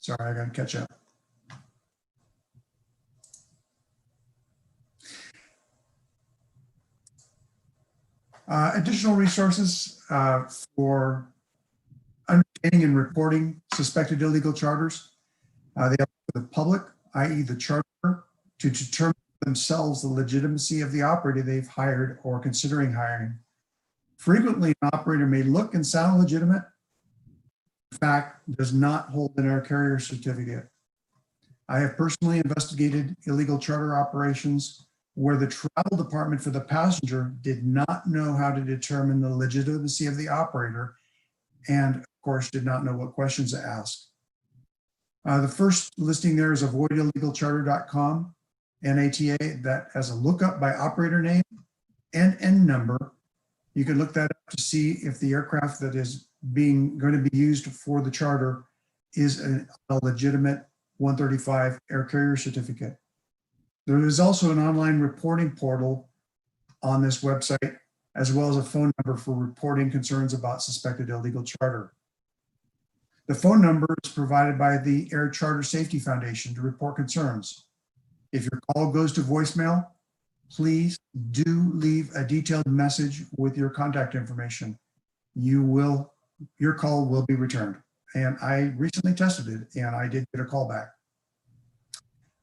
Speaker 6: Sorry, I got to catch up. Additional resources for understanding and reporting suspected illegal charters. They allow the public, i.e. the charter, to determine themselves the legitimacy of the operator they've hired or considering hiring. Frequently, an operator may look and sound legitimate, in fact, does not hold an air carrier certificate. I have personally investigated illegal charter operations where the travel department for the passenger did not know how to determine the legitimacy of the operator and, of course, did not know what questions to ask. The first listing there is avoidillegalcharter.com, NATA, that has a lookup by operator name and N number. You can look that up to see if the aircraft that is going to be used for the charter is a legitimate 135 air carrier certificate. There is also an online reporting portal on this website, as well as a phone number for reporting concerns about suspected illegal charter. The phone number is provided by the Air Charter Safety Foundation to report concerns. If your call goes to voicemail, please do leave a detailed message with your contact information. Your call will be returned. And I recently tested it and I did get a call back.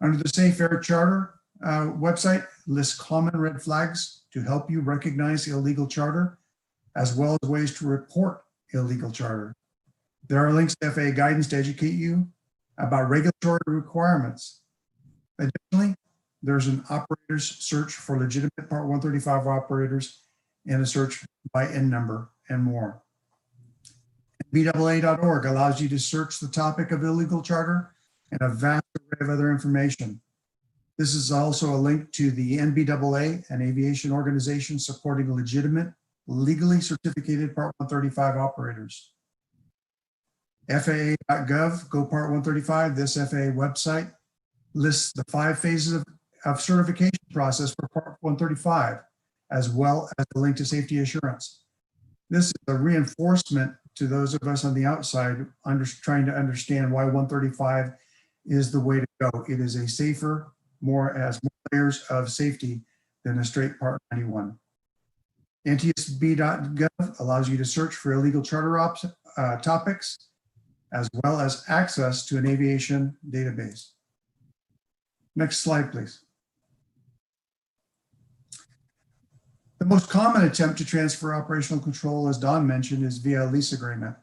Speaker 6: Under the Safe Air Charter website lists common red flags to help you recognize illegal charter, as well as ways to report illegal charter. There are links to FAA guidance to educate you about regulatory requirements. Additionally, there's an operator's search for legitimate Part 135 operators and a search by N number and more. NBAA.org allows you to search the topic of illegal charter and a vast array of other information. This is also a link to the NBAA, an aviation organization supporting legitimate, legally certificated Part 135 operators. FAA.gov, Go Part 135, this FAA website lists the 5 phases of certification process for Part 135, as well as a link to safety assurance. This is a reinforcement to those of us on the outside trying to understand why 135 is the way to go. It is a safer, more layers of safety than a straight Part 91. NTSB.gov allows you to search for illegal charter topics, as well as access to an aviation database. Next slide, please. The most common attempt to transfer operational control, as Don mentioned, is via a lease agreement.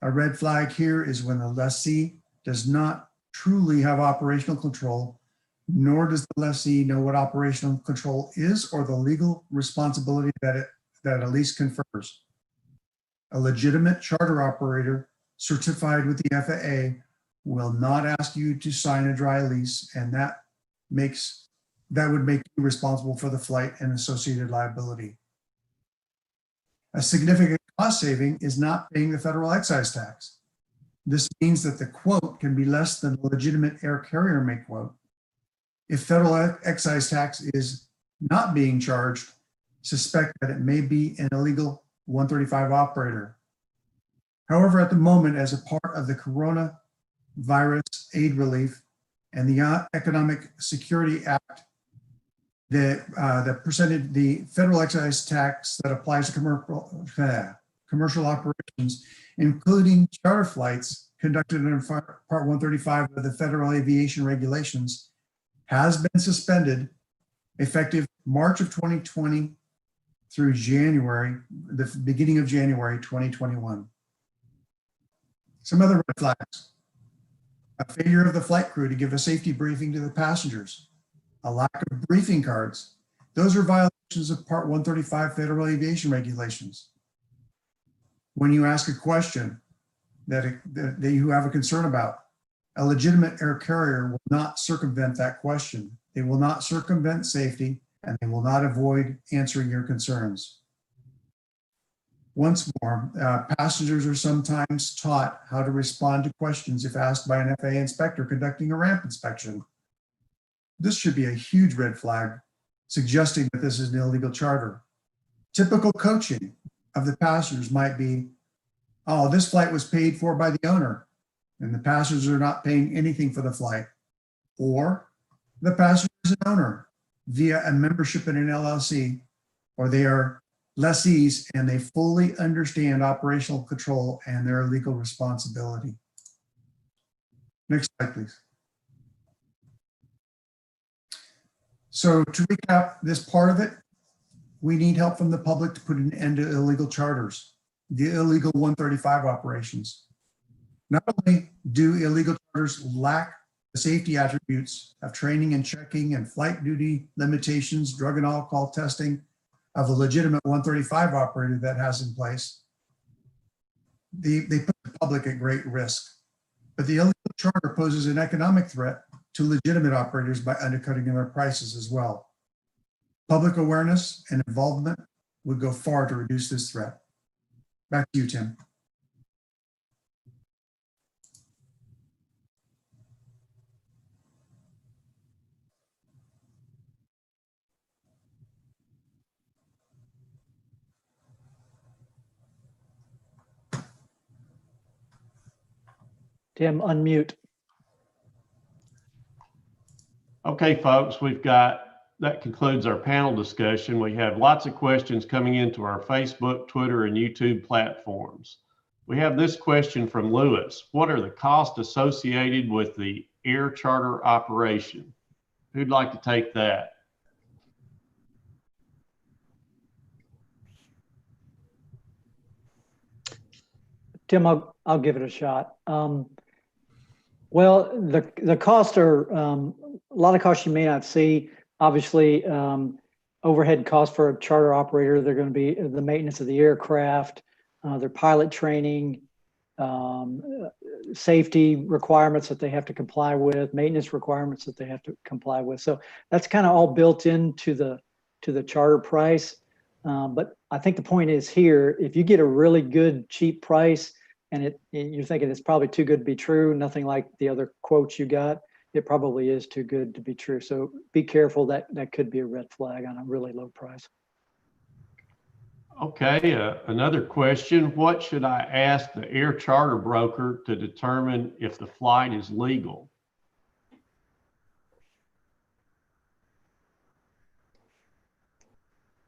Speaker 6: A red flag here is when the lessee does not truly have operational control, nor does the lessee know what operational control is or the legal responsibility that a lease confers. A legitimate charter operator certified with the FAA will not ask you to sign a dry lease, and that would make you responsible for the flight and associated liability. A significant cost saving is not paying the federal excise tax. This means that the quote can be less than a legitimate air carrier may quote. If federal excise tax is not being charged, suspect that it may be an illegal 135 operator. However, at the moment, as a part of the Coronavirus Aid Relief and the Economic Security Act, the federal excise tax that applies to commercial operations, including charter flights conducted under Part 135 of the Federal Aviation Regulations, has been suspended effective March of 2020 through the beginning of January 2021. Some other red flags: a failure of the flight crew to give a safety briefing to the passengers, a lack of briefing cards. Those are violations of Part 135 Federal Aviation Regulations. When you ask a question that you have a concern about, a legitimate air carrier will not circumvent that question. They will not circumvent safety, and they will not avoid answering your concerns. Once more, passengers are sometimes taught how to respond to questions if asked by an FAA inspector conducting a ramp inspection. This should be a huge red flag, suggesting that this is an illegal charter. Typical coaching of the passengers might be, oh, this flight was paid for by the owner, and the passengers are not paying anything for the flight. Or the passenger is an owner via a membership in an LLC, or they are lessees and they fully understand operational control and their legal responsibility. Next slide, please. So to recap this part of it, we need help from the public to put an end to illegal charters, the illegal 135 operations. Not only do illegal charters lack the safety attributes of training and checking and flight duty limitations, drug and alcohol testing of a legitimate 135 operator that has in place, they put the public at great risk. But the illegal charter poses an economic threat to legitimate operators by undercutting their prices as well. Public awareness and involvement would go far to reduce this threat. Back to you, Tim.
Speaker 5: Tim, unmute.
Speaker 1: Okay, folks, that concludes our panel discussion. We have lots of questions coming into our Facebook, Twitter, and YouTube platforms. We have this question from Lewis. What are the costs associated with the air charter operation? Who'd like to take that?
Speaker 5: Tim, I'll give it a shot. Well, the costs are a lot of costs you may not see. Obviously, overhead costs for a charter operator, they're going to be the maintenance of the aircraft, their pilot training, safety requirements that they have to comply with, maintenance requirements that they have to comply with. So that's kind of all built into the charter price. But I think the point is here, if you get a really good, cheap price and you're thinking it's probably too good to be true, nothing like the other quotes you got, it probably is too good to be true. So be careful, that could be a red flag on a really low price.
Speaker 1: Okay, another question. What should I ask the air charter broker to determine if the flight is legal?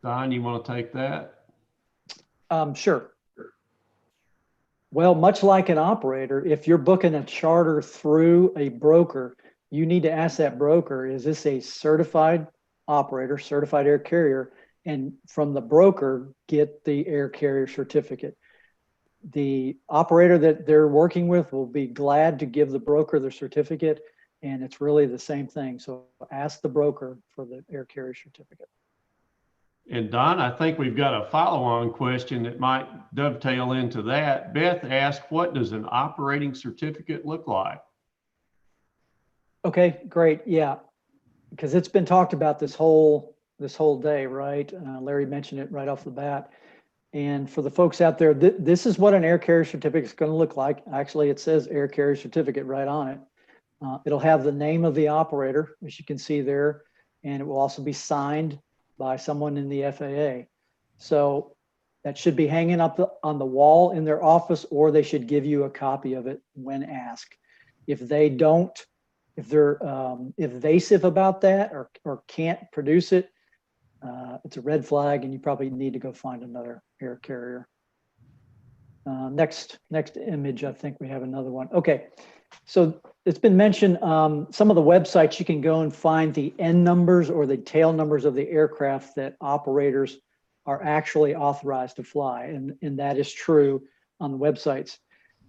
Speaker 1: Don, you want to take that?
Speaker 5: Sure. Well, much like an operator, if you're booking a charter through a broker, you need to ask that broker, is this a certified operator, certified air carrier? And from the broker, get the air carrier certificate. The operator that they're working with will be glad to give the broker the certificate, and it's really the same thing. So ask the broker for the air carrier certificate.
Speaker 1: And Don, I think we've got a follow-on question that might dovetail into that. Beth asked, what does an operating certificate look like?
Speaker 5: Okay, great. Yeah, because it's been talked about this whole day, right? Larry mentioned it right off the bat. And for the folks out there, this is what an air carrier certificate is going to look like. Actually, it says air carrier certificate right on it. It'll have the name of the operator, as you can see there, and it will also be signed by someone in the FAA. So that should be hanging up on the wall in their office, or they should give you a copy of it when asked. If they don't, if they're evasive about that or can't produce it, it's a red flag, and you probably need to go find another air carrier. Next image, I think we have another one. Okay, so it's been mentioned, some of the websites you can go and find the N numbers or the tail numbers of the aircraft that operators are actually authorized to fly, and that is true on the websites.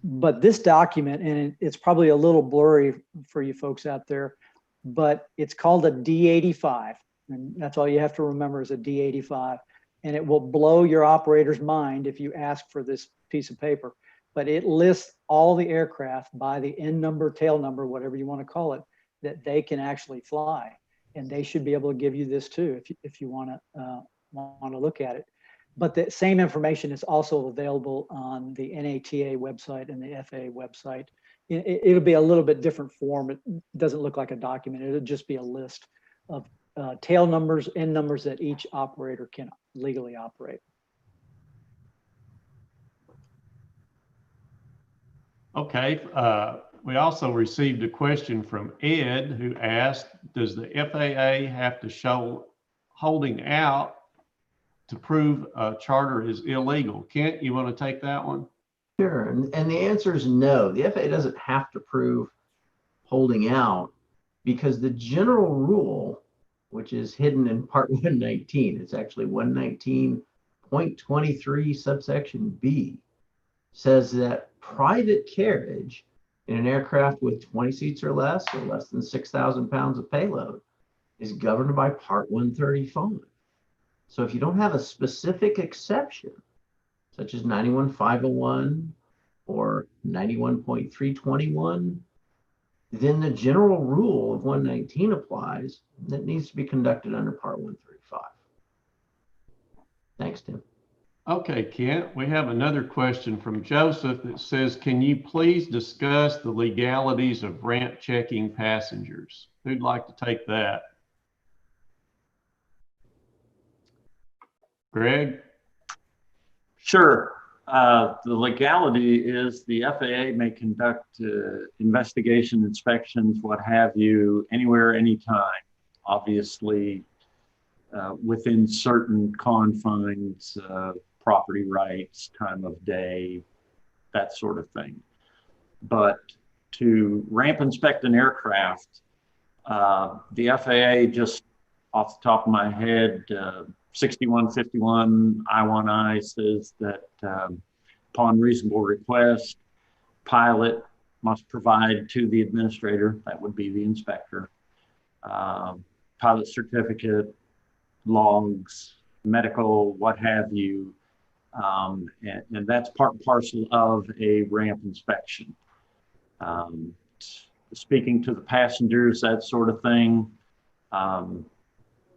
Speaker 5: But this document, and it's probably a little blurry for you folks out there, but it's called a D85. And that's all you have to remember is a D85. And it will blow your operator's mind if you ask for this piece of paper. But it lists all the aircraft by the N number, tail number, whatever you want to call it, that they can actually fly. And they should be able to give you this too if you want to look at it. But the same information is also available on the NATA website and the FAA website. It'll be a little bit different form. It doesn't look like a document. It'll just be a list of tail numbers and numbers that each operator can legally operate.
Speaker 1: Okay. We also received a question from Ed, who asked, does the FAA have to show holding out to prove a charter is illegal? Kent, you want to take that one?
Speaker 4: Sure, and the answer is no. The FAA doesn't have to prove holding out because the general rule, which is hidden in Part 119, it's actually 119.23 subsection B, says that private carriage in an aircraft with 20 seats or less than 6,000 pounds of payload is governed by Part 135. So if you don't have a specific exception, such as 91.501 or 91.321, then the general rule of 119 applies. That needs to be conducted under Part 135. Thanks, Tim.
Speaker 1: Okay, Kent, we have another question from Joseph that says, can you please discuss the legalities of ramp checking passengers? Who'd like to take that? Greg?
Speaker 7: Sure. The legality is the FAA may conduct investigation, inspections, what have you, anywhere, anytime, obviously within certain confines, property rights, time of day, that sort of thing. But to ramp inspect an aircraft, the FAA, just off the top of my head, 6151 I1I says that upon reasonable request, pilot must provide to the administrator, that would be the inspector, pilot certificate, logs, medical, what have you. And that's part and parcel of a ramp inspection. Speaking to the passengers, that sort of thing,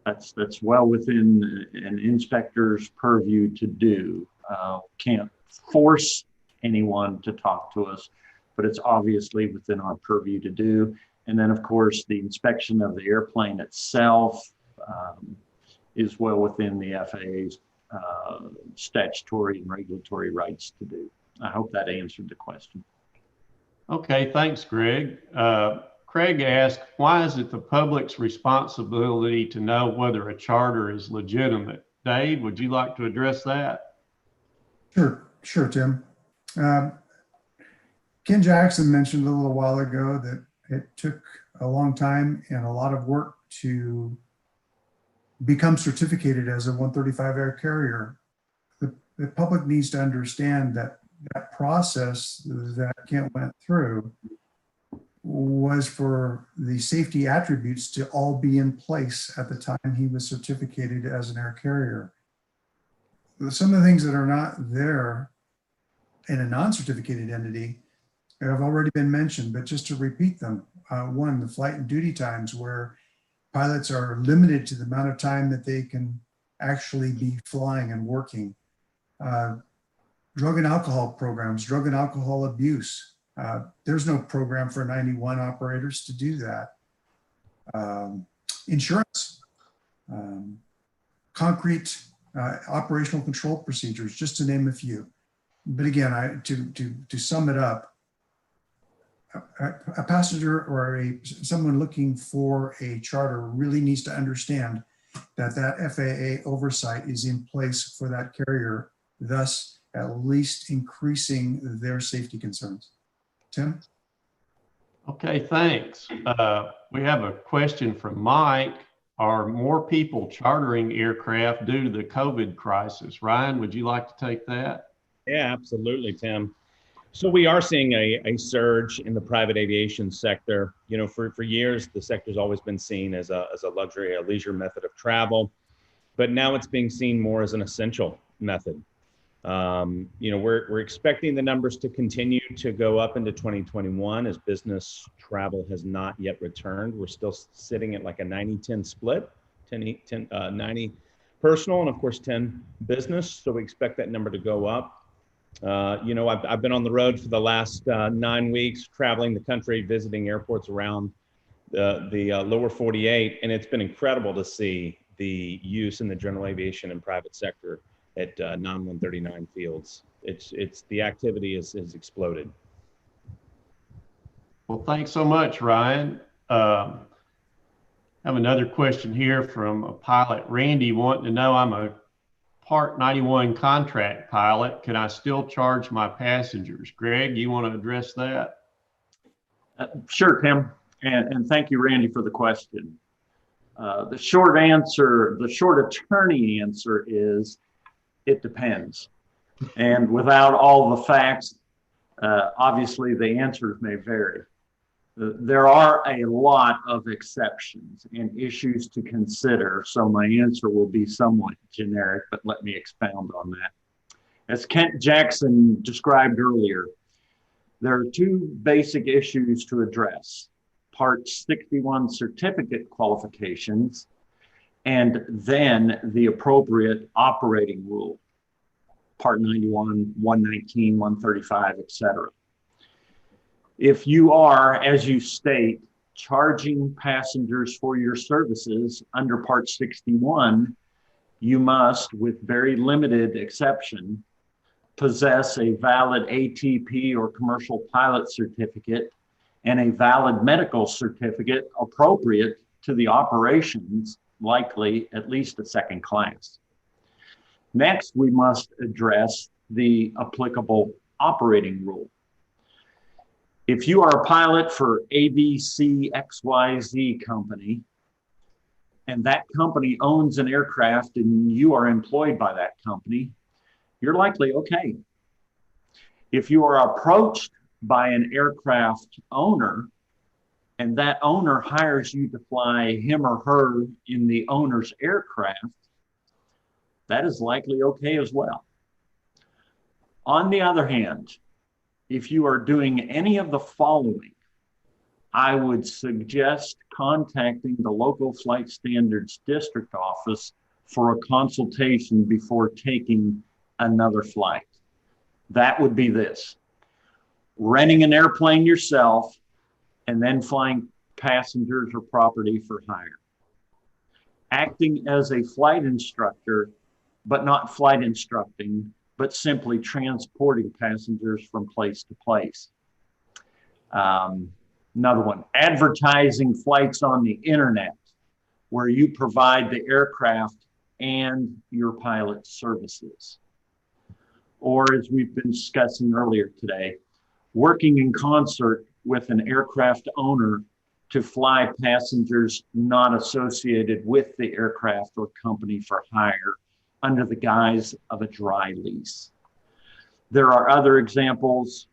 Speaker 7: that's well within an inspector's purview to do. Can't force anyone to talk to us, but it's obviously within our purview to do. And then, of course, the inspection of the airplane itself is well within the FAA's statutory and regulatory rights to do. I hope that answered the question.
Speaker 1: Okay, thanks, Greg. Craig asked, why is it the public's responsibility to know whether a charter is legitimate? Dave, would you like to address that?
Speaker 6: Sure, Tim. Ken Jackson mentioned a little while ago that it took a long time and a lot of work to become certificated as a 135 air carrier. The public needs to understand that that process that Kent went through was for the safety attributes to all be in place at the time he was certificated as an air carrier. Some of the things that are not there in a non-certificated entity have already been mentioned, but just to repeat them. One, the flight and duty times, where pilots are limited to the amount of time that they can actually be flying and working. Drug and alcohol programs, drug and alcohol abuse. There's no program for 91 operators to do that. Insurance, concrete operational control procedures, just to name a few. But again, to sum it up, a passenger or someone looking for a charter really needs to understand that FAA oversight is in place for that carrier, thus at least increasing their safety concerns. Tim?
Speaker 1: Okay, thanks. We have a question from Mike. Are more people chartering aircraft due to the COVID crisis? Ryan, would you like to take that?
Speaker 3: Yeah, absolutely, Tim. So we are seeing a surge in the private aviation sector. You know, for years, the sector's always been seen as a luxury, a leisure method of travel, but now it's being seen more as an essential method. You know, we're expecting the numbers to continue to go up into 2021 as business travel has not yet returned. We're still sitting at like a 90-10 split, 90% personal and of course 10 business. So we expect that number to go up. I've been on the road for the last 9 weeks, traveling the country, visiting airports around the lower 48, and it's been incredible to see the use in the general aviation and private sector at non-139 fields. It's the activity has exploded.
Speaker 1: Well, thanks so much, Ryan. I have another question here from a pilot, Randy, wanting to know, I'm a Part 91 contract pilot. Can I still charge my passengers? Greg, you want to address that?
Speaker 7: Sure, Tim. And thank you, Randy, for the question. The short attorney answer is it depends. And without all the facts, obviously the answers may vary. There are a lot of exceptions and issues to consider, so my answer will be somewhat generic, but let me expound on that. As Kent Jackson described earlier, there are two basic issues to address: Part 61 certificate qualifications, and then the appropriate operating rule, Part 91, 119, 135, etc. If you are, as you state, charging passengers for your services under Part 61, you must, with very limited exception, possess a valid ATP or commercial pilot certificate and a valid medical certificate appropriate to the operations, likely at least a second class. Next, we must address the applicable operating rule. If you are a pilot for ABC XYZ company, and that company owns an aircraft and you are employed by that company, you're likely okay. If you are approached by an aircraft owner and that owner hires you to fly him or her in the owner's aircraft, that is likely okay as well. On the other hand, if you are doing any of the following, I would suggest contacting the local flight standards district office for a consultation before taking another flight. That would be this: renting an airplane yourself and then flying passengers or property for hire. Acting as a flight instructor, but not flight instructing, but simply transporting passengers from place to place. Another one, advertising flights on the internet, where you provide the aircraft and your pilot services. Or, as we've been discussing earlier today, working in concert with an aircraft owner to fly passengers not associated with the aircraft or company for hire under the guise of a dry lease. There are other examples.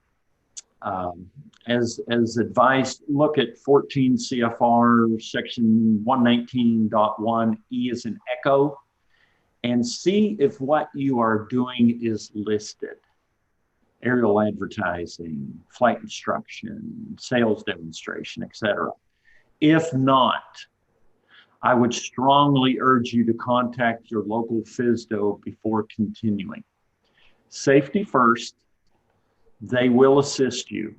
Speaker 7: As advised, look at 14 CFR section 119.1 E as in echo, and see if what you are doing is listed. Aerial advertising, flight instruction, sales demonstration, etc. If not, I would strongly urge you to contact your local FSDO before continuing. Safety first, they will assist you,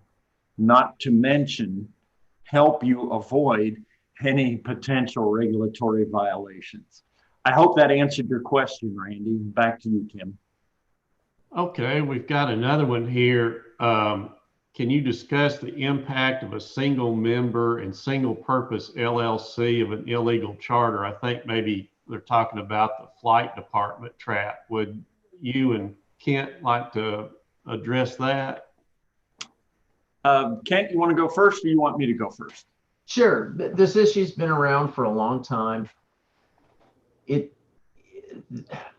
Speaker 7: not to mention help you avoid any potential regulatory violations. I hope that answered your question, Randy. Back to you, Tim.
Speaker 1: Okay, we've got another one here. Can you discuss the impact of a single member and single purpose LLC of an illegal charter? I think maybe they're talking about the flight department trap. Would you and Kent like to address that?
Speaker 7: Kent, you want to go first, or you want me to go first?
Speaker 4: Sure. This issue's been around for a long time. The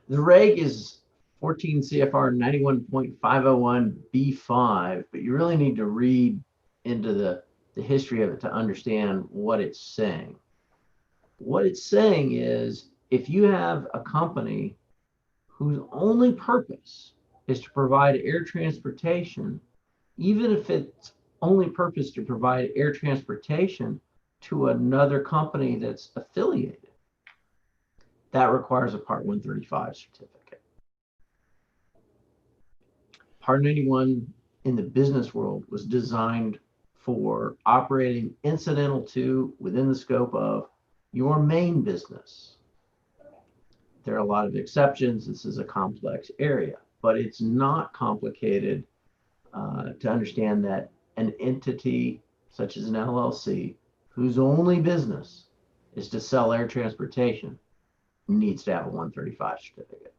Speaker 4: reg is 14 CFR 91.501 B5, but you really need to read into the history of it to understand what it's saying. What it's saying is, if you have a company whose only purpose is to provide air transportation, even if its only purpose to provide air transportation to another company that's affiliated, that requires a Part 135 certificate. Part 91 in the business world was designed for operating incidental to, within the scope of, your main business. There are a lot of exceptions. This is a complex area, but it's not complicated to understand that an entity such as an LLC, whose only business is to sell air transportation, needs to have a 135 certificate.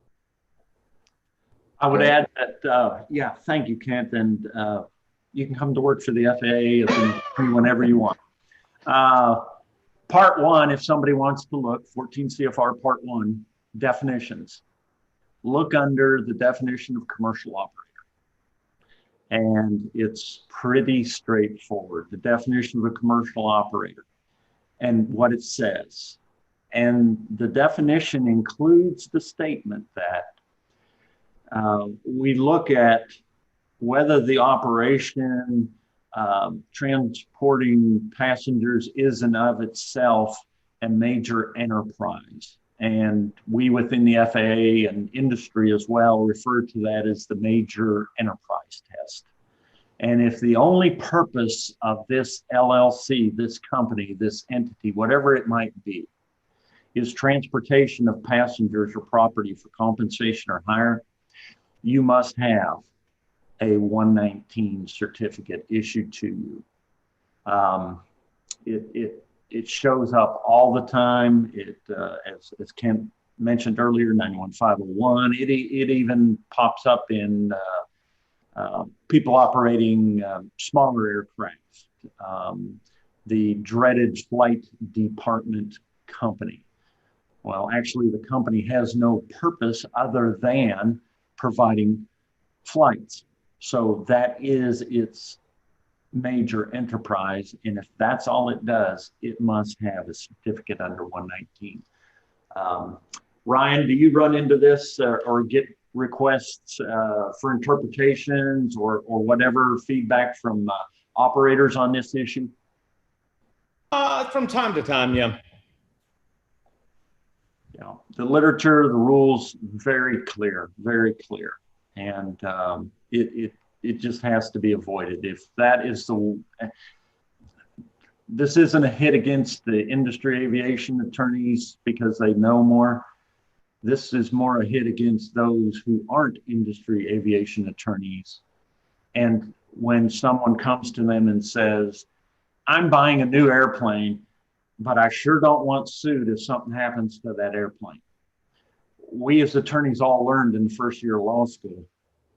Speaker 7: I would add that, yeah, thank you, Kent. And you can come to work for the FAA whenever you want. Part 1, if somebody wants to look, 14 CFR Part 1, definitions. Look under the definition of commercial operator. And it's pretty straightforward. The definition of a commercial operator and what it says. And the definition includes the statement that we look at whether the operation transporting passengers is in of itself a major enterprise. And we within the FAA and industry as well refer to that as the major enterprise test. And if the only purpose of this LLC, this company, this entity, whatever it might be, is transportation of passengers or property for compensation or hire, you must have a 119 certificate issued to you. It shows up all the time. As Ken mentioned earlier, 91501. It even pops up in people operating smaller aircraft, the dreaded flight department company. Well, actually, the company has no purpose other than providing flights. So that is its major enterprise. And if that's all it does, it must have a certificate under 119. Ryan, do you run into this or get requests for interpretations or whatever feedback from operators on this issue?
Speaker 3: From time to time, yeah.
Speaker 7: You know, the literature, the rules, very clear, and it just has to be avoided. If that is this isn't a hit against the industry aviation attorneys because they know more. This is more a hit against those who aren't industry aviation attorneys. And when someone comes to them and says, I'm buying a new airplane, but I sure don't want sued if something happens to that airplane. We as attorneys all learned in the first year of law school,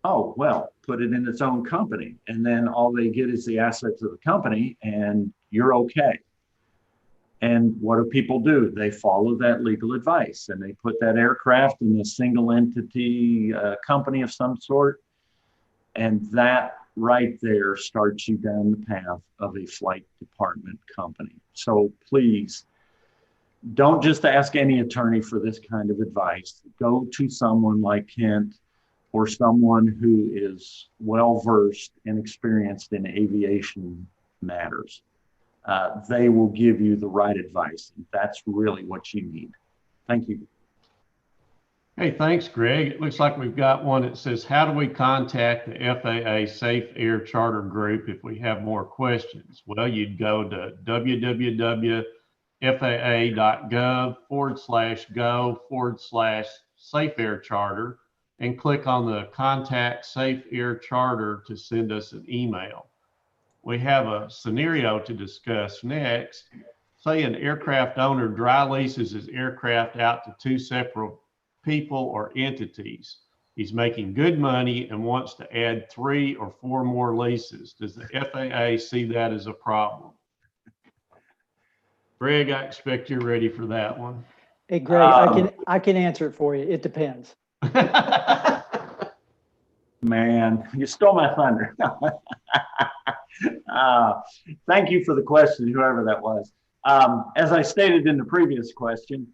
Speaker 7: oh, well, put it in its own company. And then all they get is the assets of the company and you're okay. And what do people do? They follow that legal advice and they put that aircraft in a single entity company of some sort. And that right there starts you down the path of a flight department company. So please don't just ask any attorney for this kind of advice. Go to someone like Kent or someone who is well-versed and experienced in aviation matters. They will give you the right advice. That's really what you need. Thank you.
Speaker 1: Hey, thanks, Greg. It looks like we've got one that says, how do we contact the FAA Safe Air Charter Group if we have more questions? Well, you'd go to www.faa.gov/go/Safe Air Charter and click on the Contact Safe Air Charter to send us an email. We have a scenario to discuss next. Say an aircraft owner dry leases his aircraft out to two separate people or entities. He's making good money and wants to add 3 or 4 more leases. Does the FAA see that as a problem? Greg, I expect you're ready for that one.
Speaker 5: Hey, Greg, I can answer it for you. It depends.
Speaker 7: Man, you stole my thunder. Thank you for the question, whoever that was. As I stated in the previous question,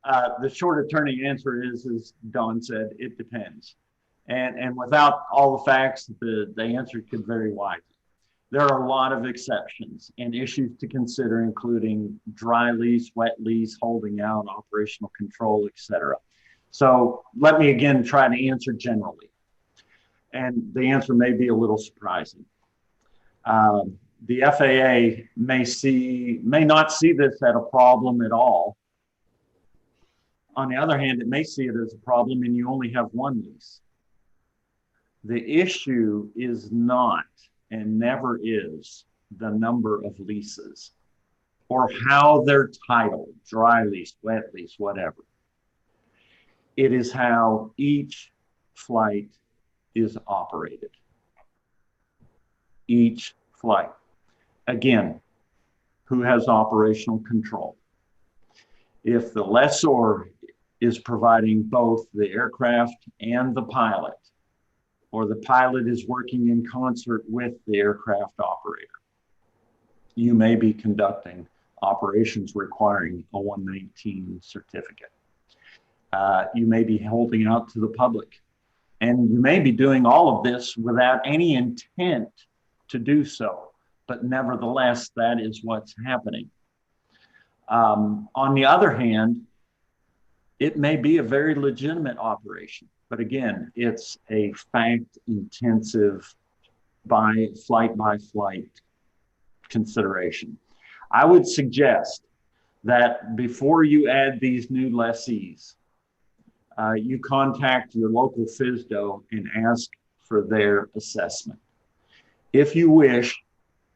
Speaker 7: the short attorney answer is, as Don said, it depends. And without all the facts, the answer could vary widely. there are a lot of exceptions and issues to consider, including dry lease, wet lease, holding out, operational control, etc. So let me again try to answer generally. And the answer may be a little surprising. The FAA may not see this as a problem at all. On the other hand, it may see it as a problem and you only have one lease. The issue is not and never is the number of leases or how they're titled, dry lease, wet lease, whatever. It is how each flight is operated. Each flight. Again, who has operational control? If the lessor is providing both the aircraft and the pilot, or the pilot is working in concert with the aircraft operator, you may be conducting operations requiring a 119 certificate. You may be holding out to the public, and you may be doing all of this without any intent to do so, but nevertheless, that is what's happening. On the other hand, it may be a very legitimate operation, but again, it's a fact-intensive by flight consideration. I would suggest that before you add these new lessees, you contact your local FSDO and ask for their assessment. If you wish,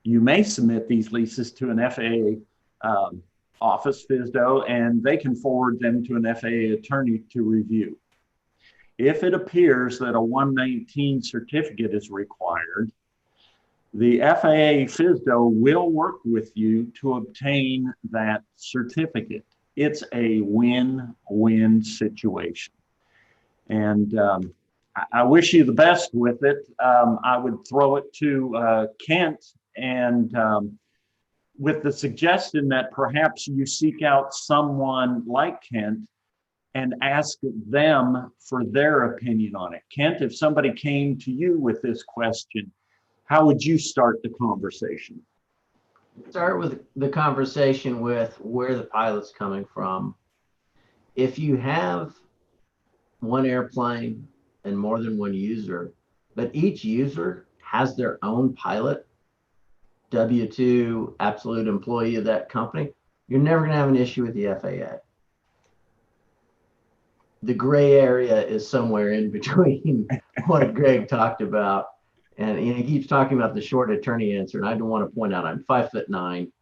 Speaker 7: you may submit these leases to an FAA office, FSDO, and they can forward them to an FAA attorney to review. If it appears that a 119 certificate is required, the FAA FSDO will work with you to obtain that certificate. It's a win-win situation. And I wish you the best with it. I would throw it to Kent and with the suggestion that perhaps you seek out someone like Kent and ask them for their opinion on it. Kent, if somebody came to you with this question, how would you start the conversation?
Speaker 4: Start with the conversation with where the pilot's coming from. If you have one airplane and more than one user, but each user has their own pilot, W-2 absolute employee of that company, you're never going to have an issue with the FAA. The gray area is somewhere in between what Greg talked about. And he keeps talking about the short attorney answer. And I don't want to point out I'm 5'9".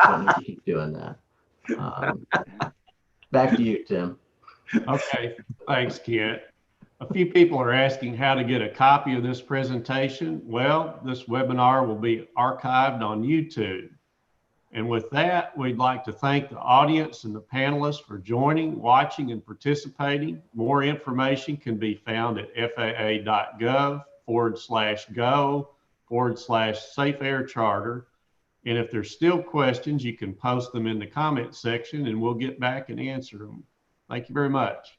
Speaker 4: Don't need to keep doing that. Back to you, Tim.
Speaker 1: Okay, thanks, Kent. A few people are asking how to get a copy of this presentation. Well, this webinar will be archived on YouTube. And with that, we'd like to thank the audience and the panelists for joining, watching, and participating. More information can be found at faa.gov/go/Safe Air Charter. And if there's still questions, you can post them in the comment section and we'll get back and answer them. Thank you very much.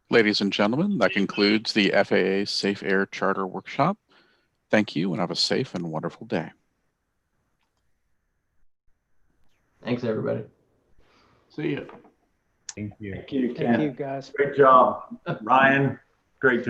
Speaker 8: Ladies and gentlemen, that concludes the FAA Safe Air Charter Workshop. Thank you and have a safe and wonderful day.
Speaker 4: Thanks, everybody.
Speaker 1: See you.
Speaker 3: Thank you.
Speaker 7: Thank you, Kent.
Speaker 5: Thank you, guys.
Speaker 7: Great job. Ryan, great job.